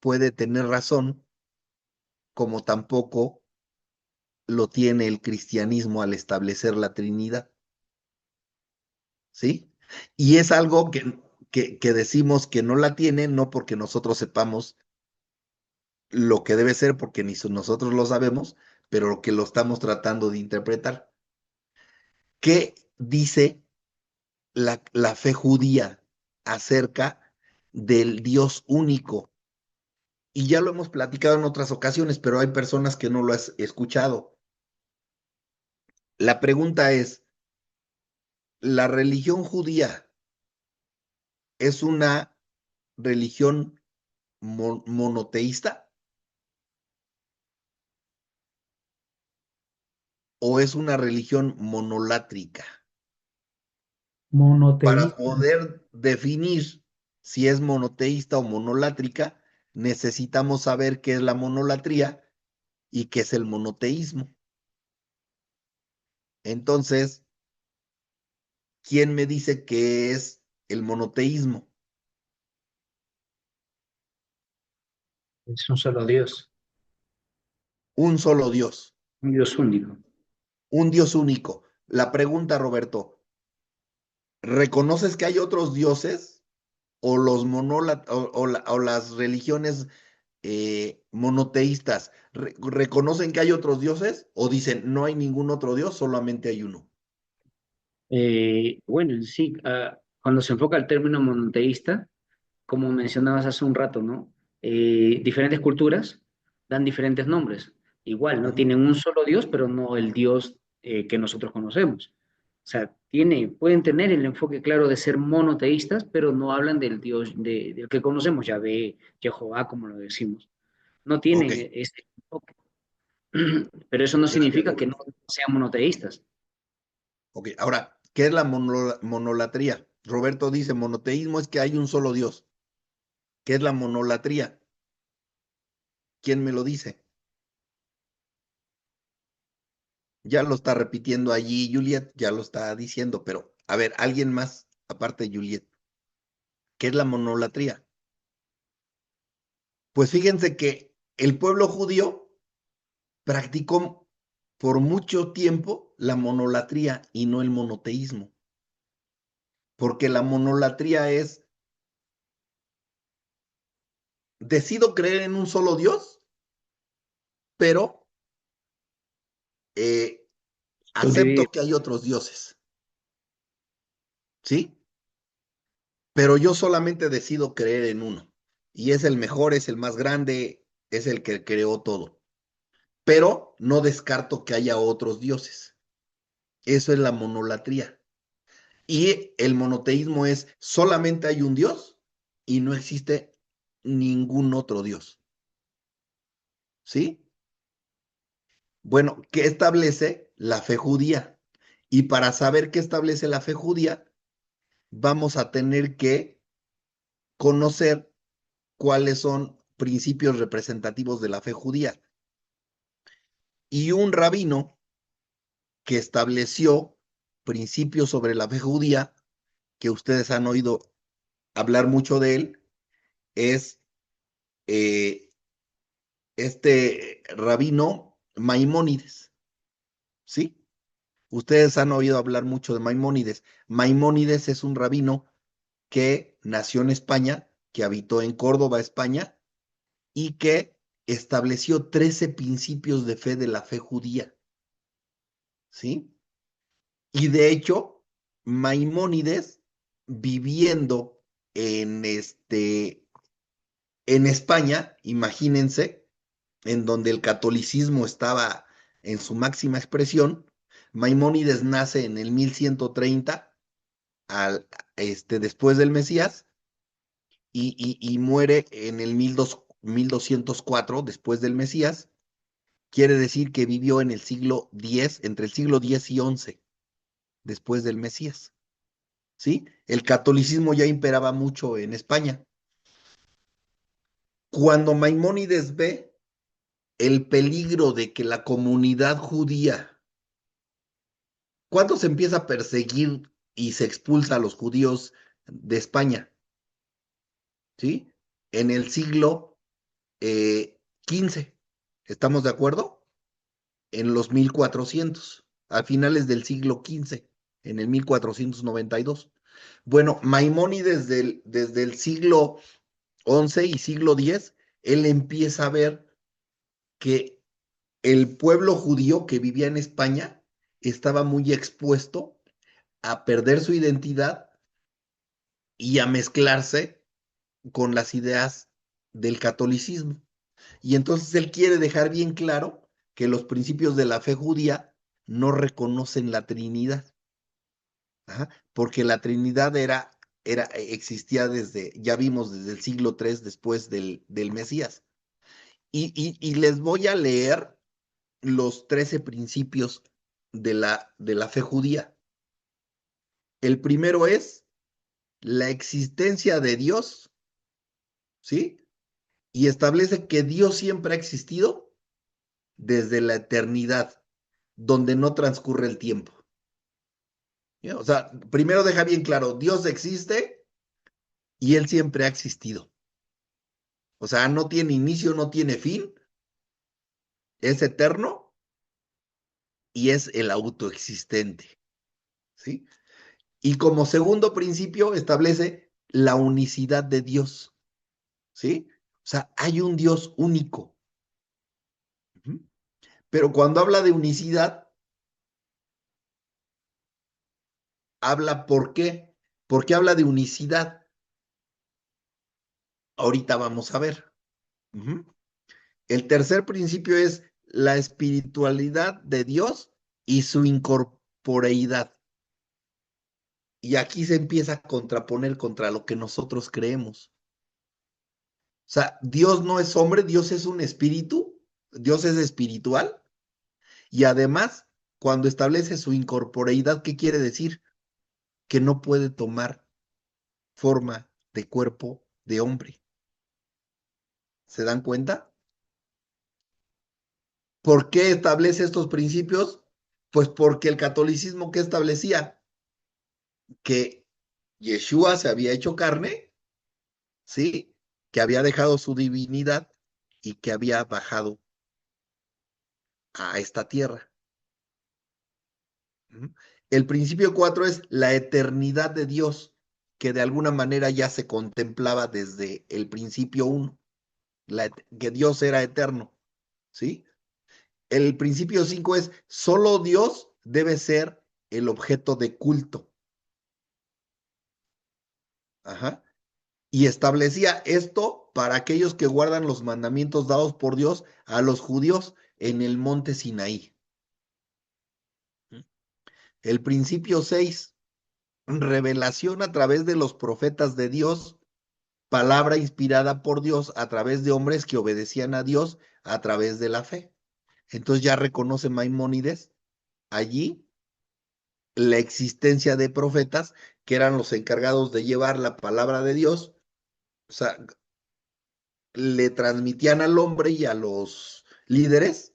puede tener razón, como tampoco lo tiene el cristianismo al establecer la Trinidad, ¿sí? Y es algo que decimos que no la tiene, no porque nosotros sepamos lo que debe ser, porque ni nosotros lo sabemos, pero que lo estamos tratando de interpretar. ¿Qué dice la fe judía acerca del Dios único? Y ya lo hemos platicado en otras ocasiones, pero hay personas que no lo han escuchado. La pregunta es, ¿la religión judía es una religión monoteísta o es una religión monolátrica? Para Monoteísta. poder definir si es monoteísta o monolátrica, necesitamos saber qué es la monolatría y qué es el monoteísmo. Entonces, ¿quién me dice qué es el monoteísmo? Es un solo Dios, Un solo Dios, un Dios único. un Dios único. La pregunta, Roberto, ¿reconoces que hay otros dioses o o las religiones monoteístas reconocen que hay otros dioses o dicen no hay ningún otro dios, solamente hay uno? Bueno, en sí, cuando se enfoca el término monoteísta, como mencionabas hace un rato, ¿no? Diferentes culturas dan diferentes nombres. Igual, ¿no? Ujú. Tienen un solo Dios, pero no el Dios que nosotros conocemos. O sea, pueden tener el enfoque claro de ser monoteístas, pero no hablan del Dios del que conocemos, Yahvé, Jehová, como lo decimos. No Ok, tienen ese Ok. Pero eso no significa que no sean monoteístas. Ok, ahora, ¿qué es la monolatría? Roberto dice, monoteísmo es que hay un solo Dios. ¿Qué es la monolatría? ¿Quién me lo dice? Ya lo está repitiendo allí Juliet, ya lo está diciendo, pero a ver, alguien más aparte de Juliet. ¿Qué es la monolatría? Pues fíjense que el pueblo judío practicó por mucho tiempo la monolatría y no el monoteísmo, porque la monolatría es, decido creer en un solo Dios, pero Subdividir. acepto que hay otros dioses, ¿sí? Pero yo solamente decido creer en uno, y es el mejor, es el más grande, es el que creó todo, pero no descarto que haya otros dioses. Eso es la monolatría. Y el monoteísmo es solamente hay un Dios y no existe ningún otro Dios. ¿Sí? Bueno, ¿qué establece la fe judía? Y para saber qué establece la fe judía, vamos a tener que conocer cuáles son principios representativos de la fe judía. Y un rabino que estableció principios sobre la fe judía, que ustedes han oído hablar mucho de él, es este rabino Maimónides, ¿sí? Ustedes han oído hablar mucho de Maimónides. Maimónides es un rabino que nació en España, que habitó en Córdoba, España, y que estableció 13 principios de fe de la fe judía, ¿sí? Y de hecho, Maimónides, viviendo en, en España, imagínense, en donde el catolicismo estaba en su máxima expresión, Maimónides nace en el 1130, después del Mesías, y muere en el 1204, después del Mesías. Quiere decir que vivió en el siglo X, entre el siglo X y XI, después del Mesías. ¿Sí? El catolicismo ya imperaba mucho en España. Cuando Maimónides ve el peligro de que la comunidad judía, ¿cuándo se empieza a perseguir y se expulsa a los judíos de España? ¿Sí? En el siglo XV. ¿Estamos de acuerdo? En los 1400, a finales del siglo XV, en el 1492. Bueno, Maimónides desde el siglo XI y siglo X, él empieza a ver que el pueblo judío que vivía en España estaba muy expuesto a perder su identidad y a mezclarse con las ideas del catolicismo. Y entonces él quiere dejar bien claro que los principios de la fe judía no reconocen la Trinidad. Ajá, porque la Trinidad existía desde, ya vimos, desde el siglo III después del Mesías. Y les voy a leer los 13 principios de la fe judía. El primero es la existencia de Dios, ¿sí? Y establece que Dios siempre ha existido desde la eternidad, donde no transcurre el tiempo. ¿Sí? O sea, primero deja bien claro, Dios existe y Él siempre ha existido. O sea, no tiene inicio, no tiene fin, es eterno y es el autoexistente, ¿sí? Y como segundo principio establece la unicidad de Dios, ¿sí? O sea, hay un Dios único. Pero cuando habla de unicidad, habla ¿por qué? ¿Por qué habla de unicidad? Ahorita vamos a ver. El tercer principio es la espiritualidad de Dios y su incorporeidad. Y aquí se empieza a contraponer contra lo que nosotros creemos. O sea, Dios no es hombre, Dios es un espíritu, Dios es espiritual y además, cuando establece su incorporeidad, ¿qué quiere decir? Que no puede tomar forma de cuerpo de hombre. ¿Se dan cuenta? ¿Por qué establece estos principios? Pues porque el catolicismo que establecía que Yeshua se había hecho carne, ¿sí? Que había dejado su divinidad y que había bajado a esta tierra. El principio 4 es la eternidad de Dios, que de alguna manera ya se contemplaba desde el principio 1, que Dios era eterno, ¿sí? El principio 5 es solo Dios debe ser el objeto de culto. Ajá. Y establecía esto para aquellos que guardan los mandamientos dados por Dios a los judíos en el monte Sinaí. El principio 6, revelación a través de los profetas de Dios, palabra inspirada por Dios a través de hombres que obedecían a Dios a través de la fe. Entonces ya reconoce Maimónides allí la existencia de profetas que eran los encargados de llevar la palabra de Dios, o sea, le transmitían al hombre y a los líderes,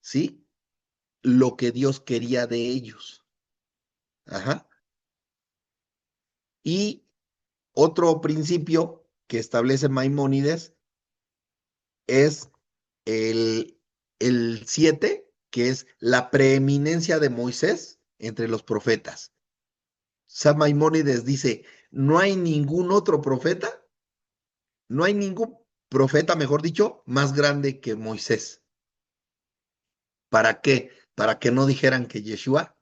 ¿sí? Lo que Dios quería de ellos. Ajá. Y otro principio que establece Maimónides es el 7, que es la preeminencia de Moisés entre los profetas. San Maimónides dice, no hay ningún otro profeta, no hay ningún profeta, mejor dicho, más grande que Moisés. ¿Para qué? Para que no dijeran que Yeshua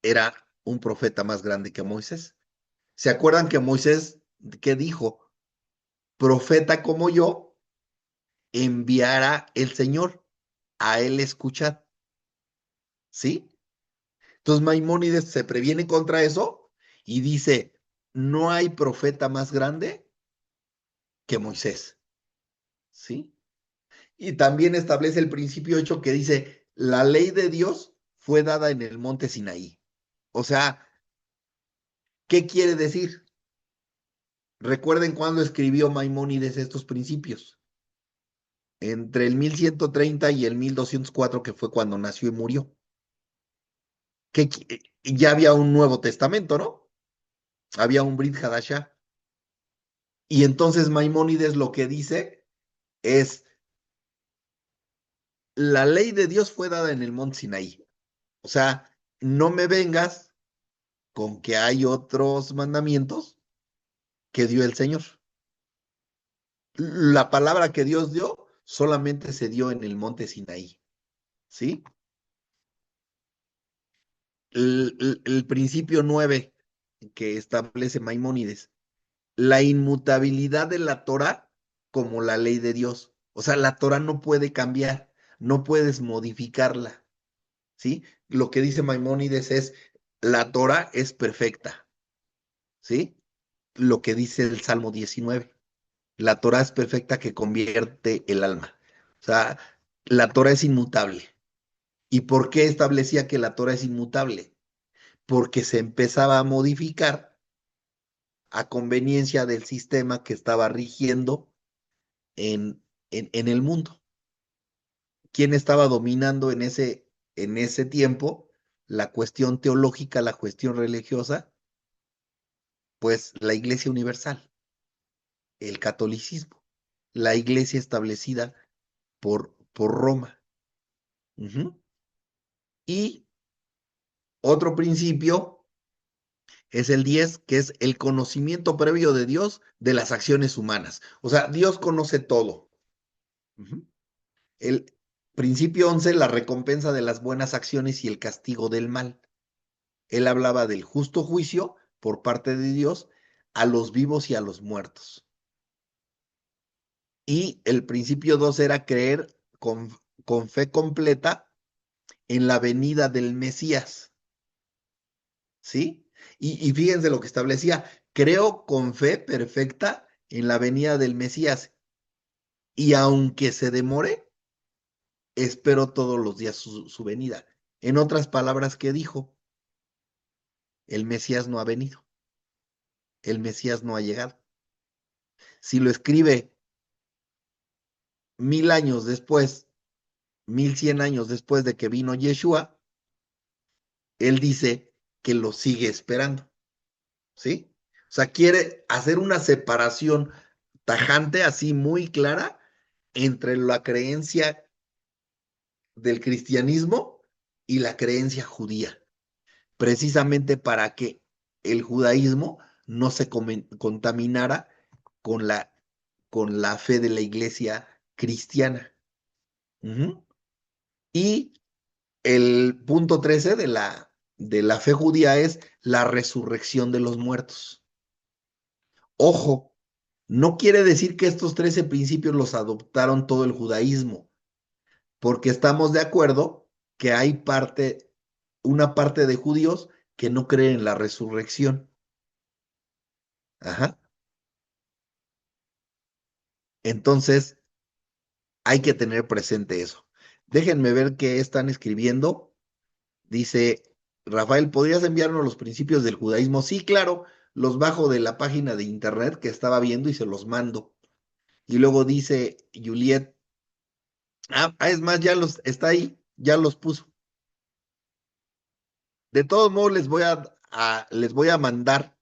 era un profeta más grande que Moisés. ¿Se acuerdan que Moisés, qué dijo? Profeta como yo, enviará el Señor, a él escuchad. ¿Sí? Entonces Maimónides se previene contra eso y dice, no hay profeta más grande que Moisés. ¿Sí? Y también establece el principio 8 que dice, la ley de Dios fue dada en el monte Sinaí. O sea, ¿qué quiere decir? Recuerden cuándo escribió Maimónides estos principios. Entre el 1130 y el 1204, que fue cuando nació y murió. Que ya había un Nuevo Testamento, ¿no? Había un Brit Hadashah. Y entonces Maimónides lo que dice es, la ley de Dios fue dada en el monte Sinaí. O sea, no me vengas con que hay otros mandamientos que dio el Señor. La palabra que Dios dio solamente se dio en el monte Sinaí. ¿Sí? El principio 9 que establece Maimónides, la inmutabilidad de la Torah como la ley de Dios. O sea, la Torah no puede cambiar, no puedes modificarla. ¿Sí? Lo que dice Maimónides es, la Torah es perfecta. ¿Sí? Lo que dice el Salmo 19. La Torah es perfecta que convierte el alma. O sea, la Torah es inmutable. ¿Y por qué establecía que la Torah es inmutable? Porque se empezaba a modificar a conveniencia del sistema que estaba rigiendo en el mundo. ¿Quién estaba dominando en ese tiempo la cuestión teológica, la cuestión religiosa? Pues la Iglesia Universal, el catolicismo, la iglesia establecida por Roma. Y otro principio es el 10, que es el conocimiento previo de Dios de las acciones humanas. O sea, Dios conoce todo. El principio 11, la recompensa de las buenas acciones y el castigo del mal. Él hablaba del justo juicio por parte de Dios a los vivos y a los muertos. Y el principio 2 era creer con fe completa en la venida del Mesías. ¿Sí? Y fíjense lo que establecía, creo con fe perfecta en la venida del Mesías. Y aunque se demore, espero todos los días su venida. En otras palabras, ¿qué dijo? El Mesías no ha venido, el Mesías no ha llegado. Si lo escribe 1000 años después, 1100 años después de que vino Yeshua, él dice que lo sigue esperando, ¿sí? O sea, quiere hacer una separación tajante, así muy clara, entre la creencia del cristianismo y la creencia judía, precisamente para que el judaísmo no se contaminara con la fe de la iglesia cristiana. Y el punto 13 de la fe judía es la resurrección de los muertos. Ojo, no quiere decir que estos 13 principios los adoptaron todo el judaísmo, porque estamos de acuerdo que hay una parte de judíos que no creen en la resurrección. Ajá. Entonces, hay que tener presente eso. Déjenme ver qué están escribiendo. Dice Rafael, ¿podrías enviarnos los principios del judaísmo? Sí, claro, los bajo de la página de internet que estaba viendo y se los mando. Y luego dice Juliet, es más, está ahí, ya los puso. De todos modos, les voy a mandar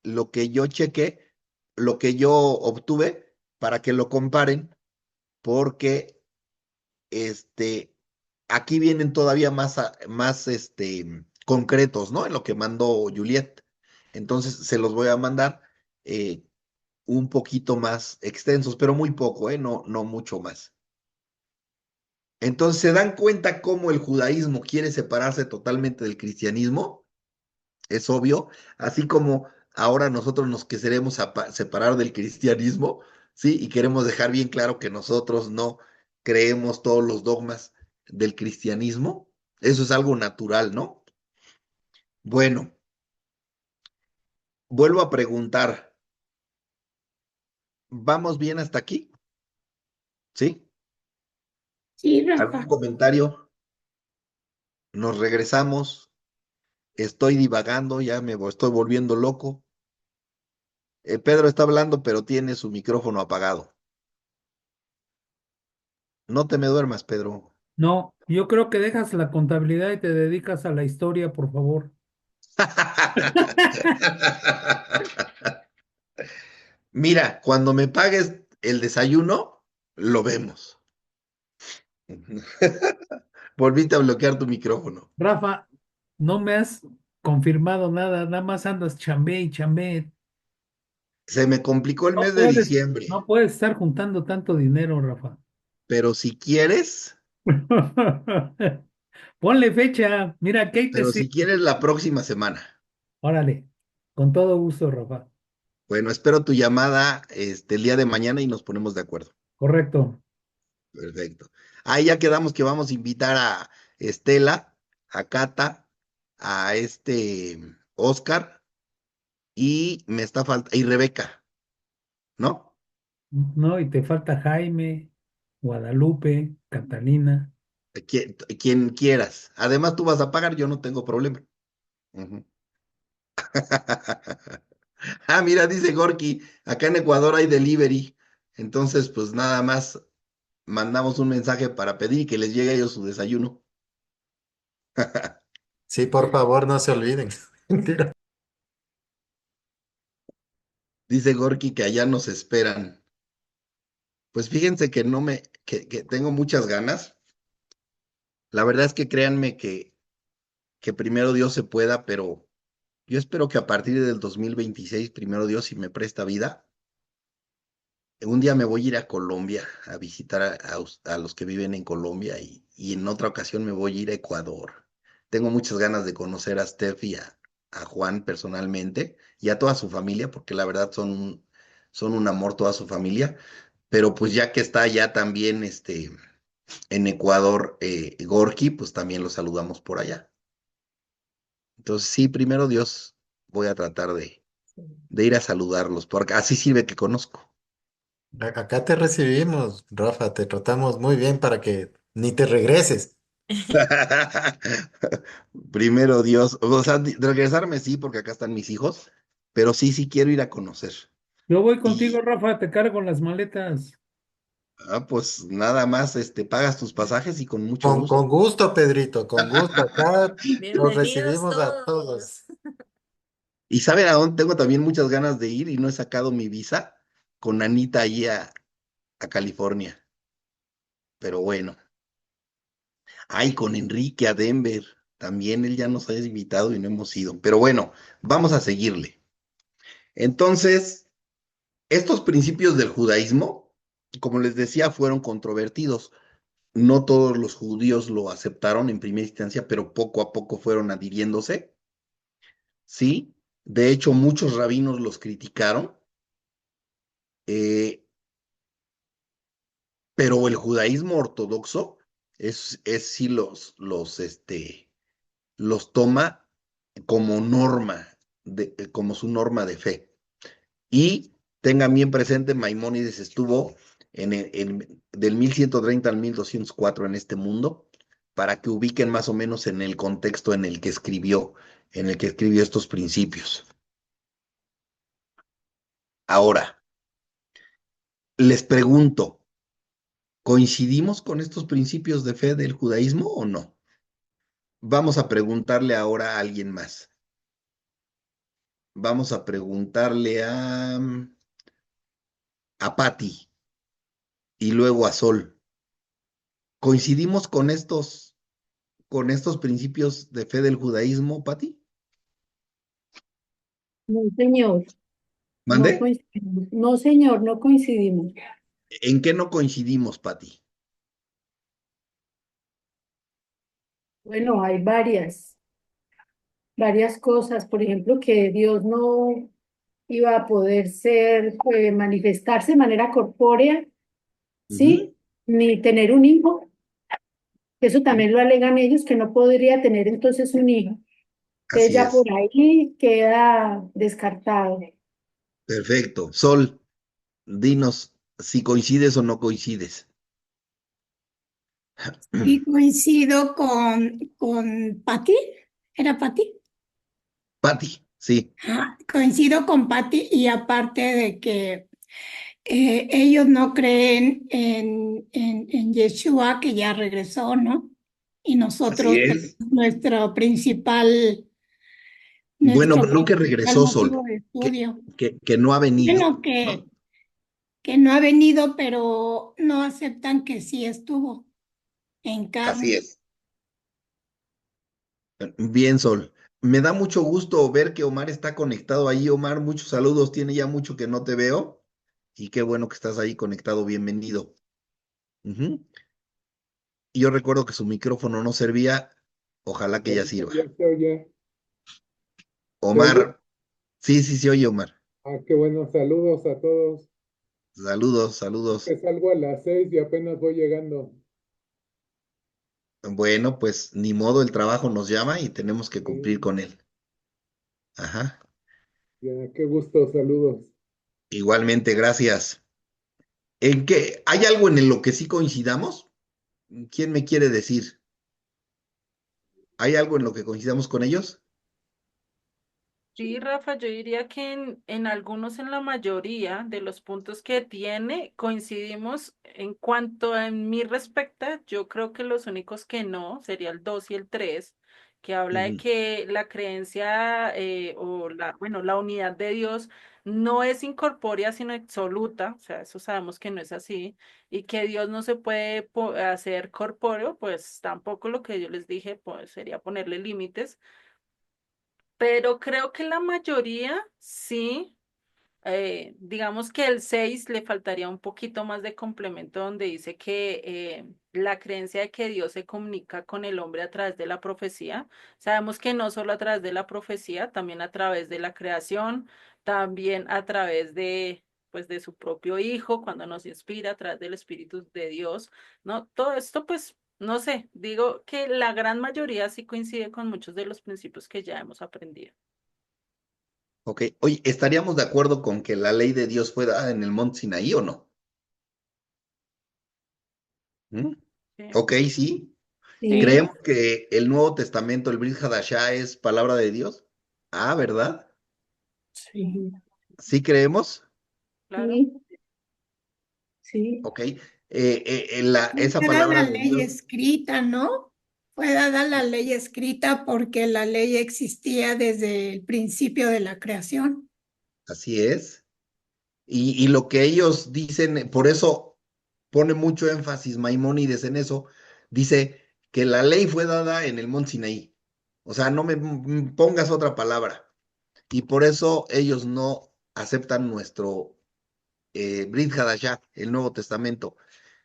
lo que yo chequé, lo que yo obtuve, para que lo comparen, porque aquí vienen todavía más concretos, ¿no? En lo que mandó Juliet. Entonces, se los voy a mandar un poquito más extensos, pero muy poco, ¿eh? No mucho más. Entonces, ¿se dan cuenta cómo el judaísmo quiere separarse totalmente del cristianismo? Es obvio, así como ahora nosotros nos queremos separar del cristianismo, ¿sí? Y queremos dejar bien claro que nosotros no creemos todos los dogmas del cristianismo. Eso es algo natural, ¿no? Bueno, vuelvo a preguntar, ¿vamos bien hasta aquí? ¿Sí? Sí, ¿Algún Rafa. comentario? Nos regresamos. Estoy divagando, ya me estoy volviendo loco. Pedro está hablando, pero tiene su micrófono apagado. No te me duermas, Pedro. No, yo creo que dejas la contabilidad y te dedicas a la historia, por favor. Mira, cuando me pagues el desayuno, lo vemos. Volviste a bloquear tu micrófono. Rafa, no me has confirmado nada, nada más andas chambe y chambe. Se me complicó el No mes de puedes, diciembre, no puedes estar juntando tanto dinero, Rafa. pero si quieres, Ponle fecha, mira, ¿qué te pero si sigue? quieres la próxima semana. Órale, con todo gusto, Rafa. Bueno, espero tu llamada el día de mañana y nos ponemos de acuerdo. Correcto. Perfecto. Ahí ya quedamos que vamos a invitar a Estela, a Cata, a Oscar y me está falta y Rebeca, ¿no? No, y te falta Jaime, Guadalupe, Catalina. Quien quieras. Además, tú vas a pagar, yo no tengo problema. Ujú. Mira, dice Gorky, acá en Ecuador hay delivery. Entonces, pues nada más mandamos un mensaje para pedir y que les llegue a ellos su desayuno. Sí, por favor, no se olviden. Mentira. Dice Gorky que allá nos esperan. Pues fíjense que que tengo muchas ganas. La verdad es que créanme que primero Dios se pueda, pero yo espero que a partir del 2026, primero Dios, si me presta vida, un día me voy a ir a Colombia a visitar a los que viven en Colombia y en otra ocasión me voy a ir a Ecuador. Tengo muchas ganas de conocer a Steph y a Juan personalmente y a toda su familia, porque la verdad son un amor toda su familia. Pero pues ya que está allá también en Ecuador, Gorky, pues también lo saludamos por allá. Entonces sí, primero Dios, voy a tratar de ir a saludarlos, porque así sirve que conozco. Acá te recibimos, Rafa, te tratamos muy bien para que Ni te regreses. Primero Dios, o sea, regresarme sí, porque acá están mis hijos, pero sí, sí quiero ir a conocer. Yo voy contigo, Y, Rafa, te cargo las maletas. pues nada más, pagas tus pasajes y con mucho Con gusto. gusto, Pedrito, con gusto. Acá los Bienvenidos recibimos a todos. todos. Y saben a dónde tengo también muchas ganas de ir y no he sacado mi visa con Anita ahí a California. Pero bueno, ay, con Enrique a Denver. También él ya nos ha invitado y no hemos ido. Pero bueno, vamos a seguirle. Entonces, estos principios del judaísmo, como les decía, fueron controvertidos. No todos los judíos lo aceptaron en primera instancia, pero poco a poco fueron adhiriéndose, ¿sí? De hecho, muchos rabinos los criticaron, eh, pero el judaísmo ortodoxo es sí los toma como norma, como su norma de fe. Y tengan bien presente, Maimónides estuvo del 1130 al 1204 en este mundo, para que ubiquen más o menos en el contexto en el que escribió estos principios. Ahora, les pregunto, ¿coincidimos con estos principios de fe del judaísmo o no? Vamos a preguntarle ahora a alguien más. Vamos a preguntarle a Patti y luego a Sol. ¿Coincidimos con estos principios de fe del judaísmo, Patti? No, señor, ¿Mande? no coincidimos. No, señor, no coincidimos. ¿En qué no coincidimos, Patti? Bueno, hay varias cosas. Por ejemplo, que Dios no iba a poder manifestarse de manera corpórea, Ujú. ¿sí? Ni tener un hijo. Eso también lo alegan ellos, que no podría tener entonces un hijo. Entonces Así ya por es. ahí queda descartado. Perfecto. Sol, dinos si coincides o no coincides. Y coincido con Patti, ¿era Patti? Patti, sí, Coincido con Patti y aparte de que ellos no creen en Yeshua, que ya regresó, ¿no? Y así nosotros, pues, es. Bueno, nuestro no que principal regresó Sol, motivo de que, estudio. que no ha venido, Bueno, ¿no? que no ha venido, pero no aceptan que sí estuvo en Así carne. es. Bien, Sol. Me da mucho gusto ver que Omar está conectado ahí. Omar, muchos saludos. Tiene ya mucho que no te veo. Y qué bueno que estás ahí conectado. Bienvenido. Ujú. Y yo recuerdo que su micrófono no servía. Ojalá que ya Ahorita sirva. ya se oye. ¿Se oye? Omar, sí, sí, sí, oye, Omar. Ah, qué bueno. Saludos a todos. Saludos, Es que saludos. salgo a las 6 y apenas voy llegando. Bueno, pues ni modo, el trabajo nos llama y tenemos que cumplir Sí, con él. Ajá. ya, qué gusto. Saludos. Igualmente, gracias. ¿En qué? ¿Hay algo en lo que sí coincidamos? ¿Quién me quiere decir? ¿Hay algo en lo que coincidamos con ellos? Sí, Rafa, yo diría que en algunos, en la mayoría de los puntos que tiene, coincidimos en cuanto a mí respecta. Yo creo que los únicos que no sería el 2 y el 3, que habla de Ujú. que la creencia bueno, la unidad de Dios no es incorpórea, sino absoluta. O sea, eso sabemos que no es así. Y que Dios no se puede hacer corpóreo, pues tampoco lo que yo les dije, pues sería ponerle límites, pero creo que la mayoría sí. Digamos que el 6 le faltaría un poquito más de complemento donde dice que la creencia de que Dios se comunica con el hombre a través de la profecía. Sabemos que no solo a través de la profecía, también a través de la creación, también a través de, pues, de su propio Hijo, cuando nos inspira, a través del Espíritu de Dios, ¿no? Todo esto, pues, no sé, digo que la gran mayoría sí coincide con muchos de los principios que ya hemos aprendido. Ok. Oye, ¿estaríamos de acuerdo con que la ley de Dios fue dada en el monte Sinaí o no? ¿Mm? Ok, sí. Sí. ¿Creemos que el Nuevo Testamento, el Brit Hadashah, es palabra de Dios? Ah, ¿verdad? Ujú. ¿Sí creemos? Claro. Sí, sí. Ok. Esa Fue dada palabra la de ley Dios, escrita, ¿no? Fue dada la ley escrita porque la ley existía desde el principio de la creación. así es. Y lo que ellos dicen, por eso pone mucho énfasis Maimónides en eso, dice que la ley fue dada en el Monte Sinaí. O sea, no me pongas otra palabra. Y por eso ellos no aceptan nuestro Brit Hadashah, el Nuevo Testamento.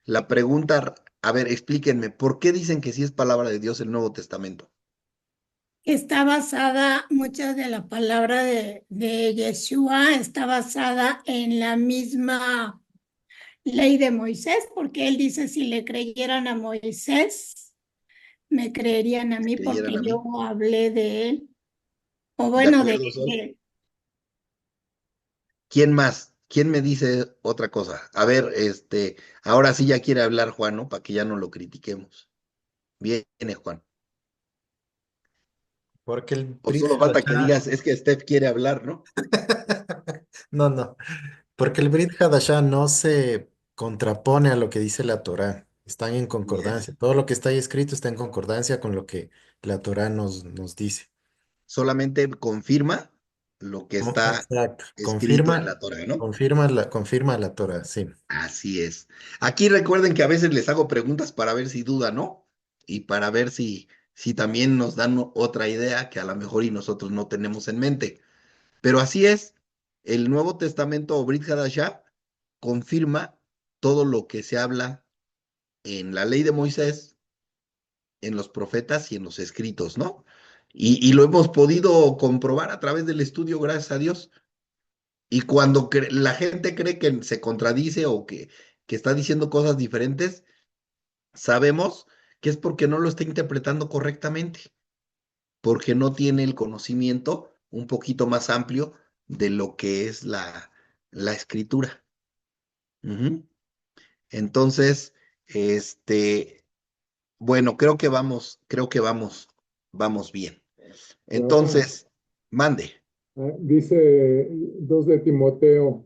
La pregunta, a ver, explíquenme, ¿por qué dicen que sí es palabra de Dios el Nuevo Testamento? Está basada, mucha de la palabra de Yeshua está basada en la misma ley de Moisés, porque él dice, si le creyeran a Moisés, me creerían a ¿Se mí creyeran porque a yo mí? hablé de él. O ¿De bueno, acuerdo, Sol? ¿Quién más? ¿Quién me dice otra cosa? A ver, ahora sí ya quiere hablar Juan, ¿no? Para que ya no lo critiquemos. Viene Juan. Porque el O Brit solo falta que Hadashah, digas, es que Steph quiere hablar, ¿no? no, no, porque el Brit Hadashah no se contrapone a lo que dice la Torá, están en Yes. concordancia. Todo lo que está ahí escrito está en concordancia con lo que la Torá nos dice. Solamente confirma lo que está Exacto, escrito en la Torah, ¿no? confirma la Torá, sí. Así es. Aquí recuerden que a veces les hago preguntas para ver si dudan, ¿no? Y para ver si también nos dan otra idea que a lo mejor y nosotros no tenemos en mente. Pero así es, el Nuevo Testamento o Brit Hadashah confirma todo lo que se habla en la ley de Moisés, en los profetas y en los escritos, ¿no? Y lo hemos podido comprobar a través del estudio, gracias a Dios. Y cuando la gente cree que se contradice o que está diciendo cosas diferentes, sabemos que es porque no lo está interpretando correctamente, porque no tiene el conocimiento un poquito más amplio de lo que es la escritura. Ujú. Entonces, bueno, vamos bien. Rafa, Entonces, mande. dice 2 de Timoteo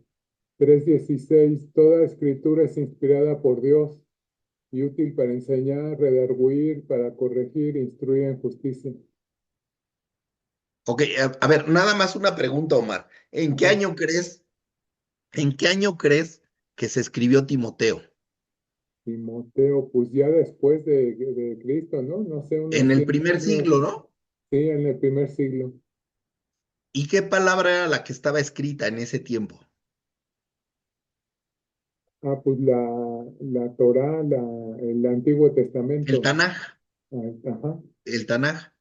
3:16, toda escritura es inspirada por Dios y útil para enseñar, redarguir, para corregir, instruir en justicia. Ok, a ver, nada más una pregunta, Omar. Ajá. En qué año crees que se escribió Timoteo? Timoteo, pues ya después de Cristo, ¿no? No sé, En unos el 100 primer años, siglo, ¿no? sí, en el primer siglo. ¿Y qué palabra era la que estaba escrita en ese tiempo? Ah, pues la Torá, el Antiguo El Testamento. Tanaj, Ajá, el Tanaj.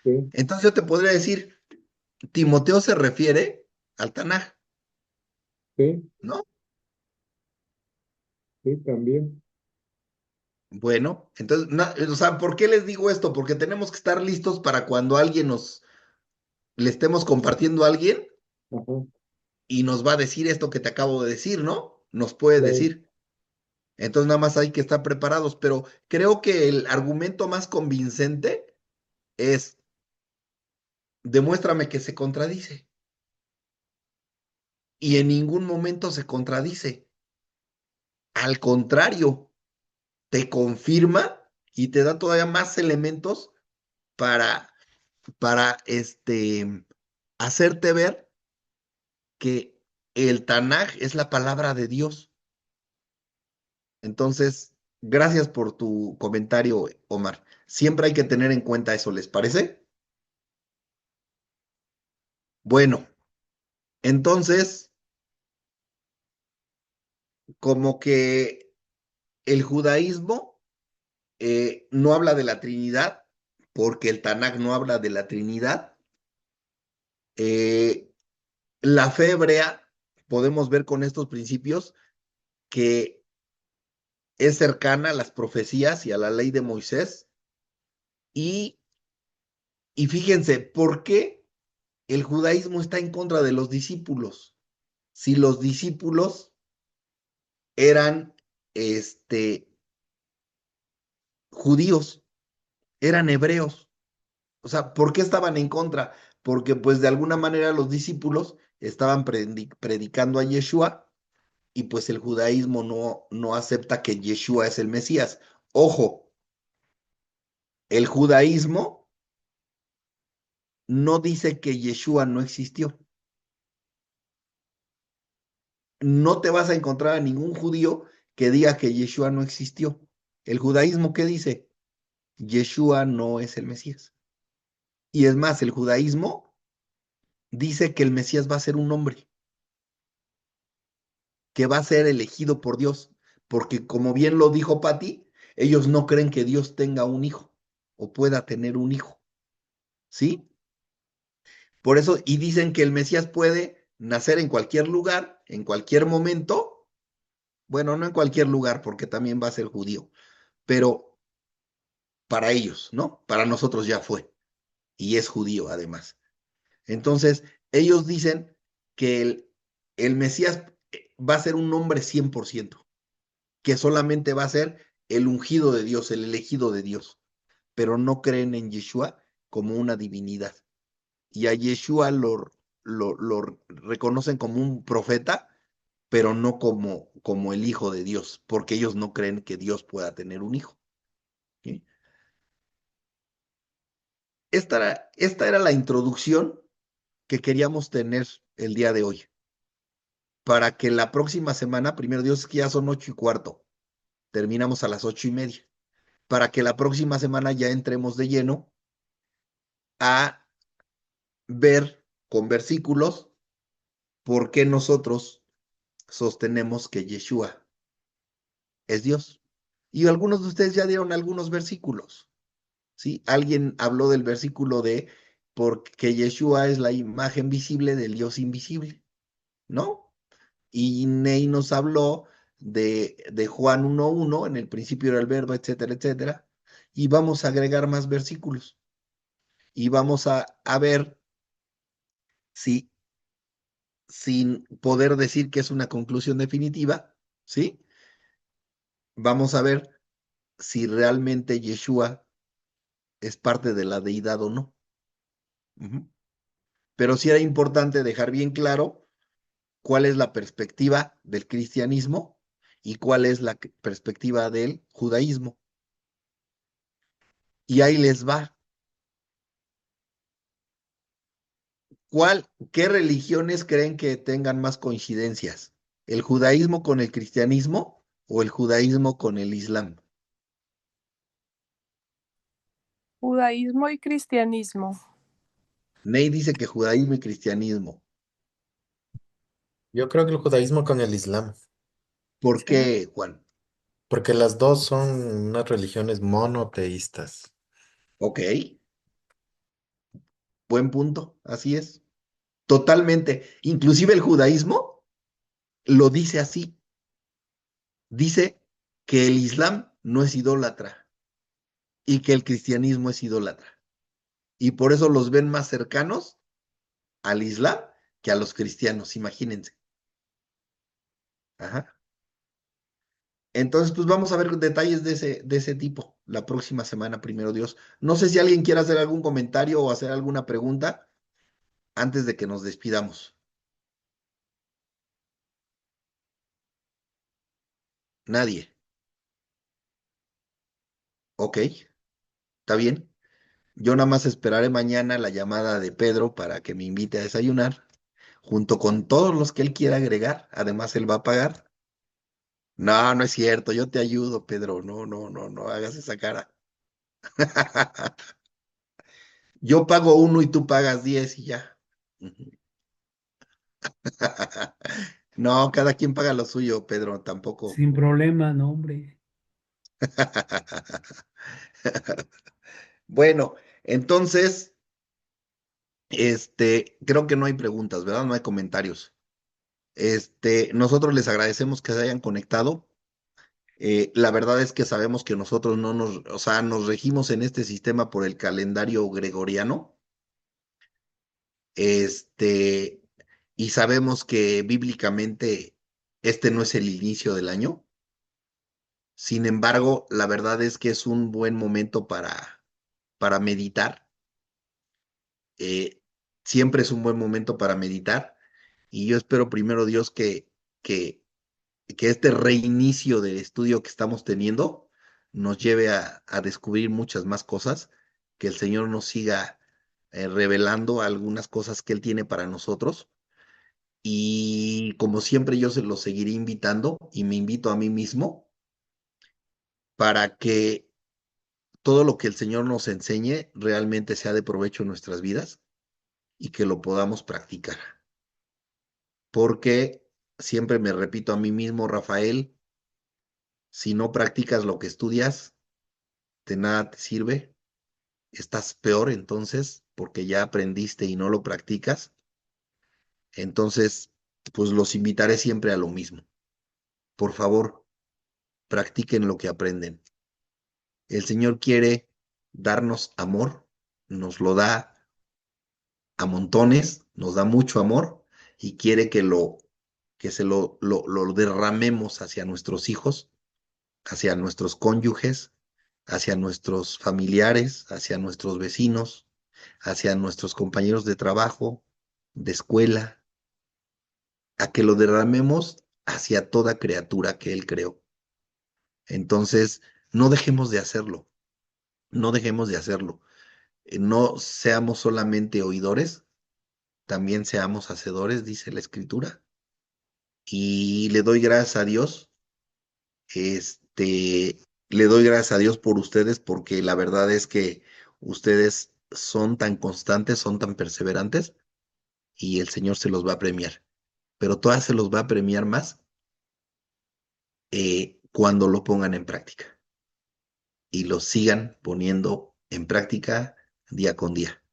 sí, Entonces yo te podría decir, Timoteo se refiere al Tanaj, sí, ¿no? sí, también. Bueno, entonces, o sea, ¿por qué les digo esto? Porque tenemos que estar listos para cuando le estemos compartiendo a alguien Ajá, y nos va a decir esto que te acabo de decir, ¿no? Nos puede claro. decir. Entonces nada más hay que estar preparados, pero creo que el argumento más convincente es, demuéstrame que se contradice. Y en ningún momento se contradice. Al contrario, te confirma y te da todavía más elementos para, para hacerte ver que el Tanaj es la palabra de Dios. Entonces, gracias por tu comentario, Omar. Siempre hay que tener en cuenta eso, ¿les parece? Bueno, entonces, como que el judaísmo no habla de la Trinidad, porque el Tanaj no habla de la Trinidad. Eh, la fe hebrea, podemos ver con estos principios que es cercana a las profecías y a la ley de Moisés. Y, y fíjense, ¿por qué el judaísmo está en contra de los discípulos? Si los discípulos eran, este, judíos, eran hebreos. O sea, ¿por qué estaban en contra? Porque pues de alguna manera los discípulos estaban predicando a Yeshua y pues el judaísmo no acepta que Yeshua es el Mesías. Ojo, el judaísmo no dice que Yeshua no existió. No te vas a encontrar a ningún judío que diga que Yeshua no existió. El judaísmo, ¿qué dice? Yeshua no es el Mesías. Y es más, el judaísmo dice que el Mesías va a ser un hombre, que va a ser elegido por Dios, porque como bien lo dijo Patti, ellos no creen que Dios tenga un hijo o pueda tener un hijo, ¿sí? Por eso, y dicen que el Mesías puede nacer en cualquier lugar, en cualquier momento, bueno, no en cualquier lugar, porque también va a ser judío, pero para ellos, ¿no? Para nosotros ya fue, y es judío además. Entonces, ellos dicen que el Mesías va a ser un hombre 100%, que solamente va a ser el ungido de Dios, el elegido de Dios, pero no creen en Yeshua como una divinidad. Y a Yeshua lo reconocen como un profeta, pero no como el hijo de Dios, porque ellos no creen que Dios pueda tener un hijo. ¿Sí? Esta era la introducción que queríamos tener el día de hoy, para que la próxima semana, primero Dios, es que ya son 8:15, terminamos a las 8:30, para que la próxima semana ya entremos de lleno a ver con versículos por qué nosotros sostenemos que Yeshua es Dios. Y algunos de ustedes ya dieron algunos versículos, ¿sí? Alguien habló del versículo de porque Yeshua es la imagen visible del Dios invisible, ¿no? Y Ney nos habló de Juan 1:1, en el principio era el verbo, etcétera, etcétera. Y vamos a agregar más versículos. Y vamos a ver si, sin poder decir que es una conclusión definitiva, ¿sí? Vamos a ver si realmente Yeshua es parte de la deidad o no. Ujú. Pero sí era importante dejar bien claro cuál es la perspectiva del cristianismo y cuál es la perspectiva del judaísmo. Y ahí les va. ¿Qué religiones creen que tengan más coincidencias? ¿El judaísmo con el cristianismo o el judaísmo con el islam? Judaísmo y cristianismo. Ney dice que judaísmo y cristianismo. Yo creo que el judaísmo con el islam, ¿Por Sí. qué, Juan? porque las dos son unas religiones monoteístas. Ok, buen punto, así es. Totalmente. Inclusive el judaísmo lo dice así. Dice que el islam no es idólatra y que el cristianismo es idólatra. Y por eso los ven más cercanos al islam que a los cristianos, imagínense. Ajá. Entonces, pues vamos a ver detalles de ese tipo la próxima semana, primero Dios. No sé si alguien quiere hacer algún comentario o hacer alguna pregunta antes de que nos despidamos. Nadie. Ok, está bien. Yo nada más esperaré mañana la llamada de Pedro para que me invite a desayunar, junto con todos los que él quiera agregar. Además, él va a pagar. No, no es cierto. Yo te ayudo, Pedro. No, no, no, no hagas esa cara. Yo pago 1 y tú pagas 10 y ya. Ujú. No, cada quien paga lo suyo, Pedro, tampoco. Sin problema, no, hombre. Bueno, entonces, creo que no hay preguntas, ¿verdad? No hay comentarios. Nosotros les agradecemos que se hayan conectado. La verdad es que sabemos que nosotros no o sea, nos regimos en este sistema por el calendario gregoriano. Este, y sabemos que bíblicamente este no es el inicio del año. Sin embargo, la verdad es que es un buen momento para meditar. eh, Siempre es un buen momento para meditar y yo espero primero Dios que, que este reinicio del estudio que estamos teniendo nos lleve a descubrir muchas más cosas, que el Señor nos siga revelando algunas cosas que Él tiene para nosotros. Y como siempre yo se lo seguiré invitando y me invito a mí mismo para que todo lo que el Señor nos enseñe realmente sea de provecho en nuestras vidas y que lo podamos practicar. Porque siempre me repito a mí mismo, Rafael, si no practicas lo que estudias, de nada te sirve. Estás peor entonces porque ya aprendiste y no lo practicas. Entonces, pues los invitaré siempre a lo mismo. Por favor, practiquen lo que aprenden. El Señor quiere darnos amor, nos lo da a montones, nos da mucho amor y quiere que se lo derramemos hacia nuestros hijos, hacia nuestros cónyuges, hacia nuestros familiares, hacia nuestros vecinos, hacia nuestros compañeros de trabajo, de escuela, a que lo derramemos hacia toda criatura que Él creó. Entonces, no dejemos de hacerlo, no dejemos de hacerlo. No seamos solamente oidores, también seamos hacedores, dice la Escritura. Y le doy gracias a Dios, este, le doy gracias a Dios por ustedes, porque la verdad es que ustedes son tan constantes, son tan perseverantes, y el Señor se los va a premiar. Pero todavía se los va a premiar más cuando lo pongan en práctica y lo sigan poniendo en práctica día con día.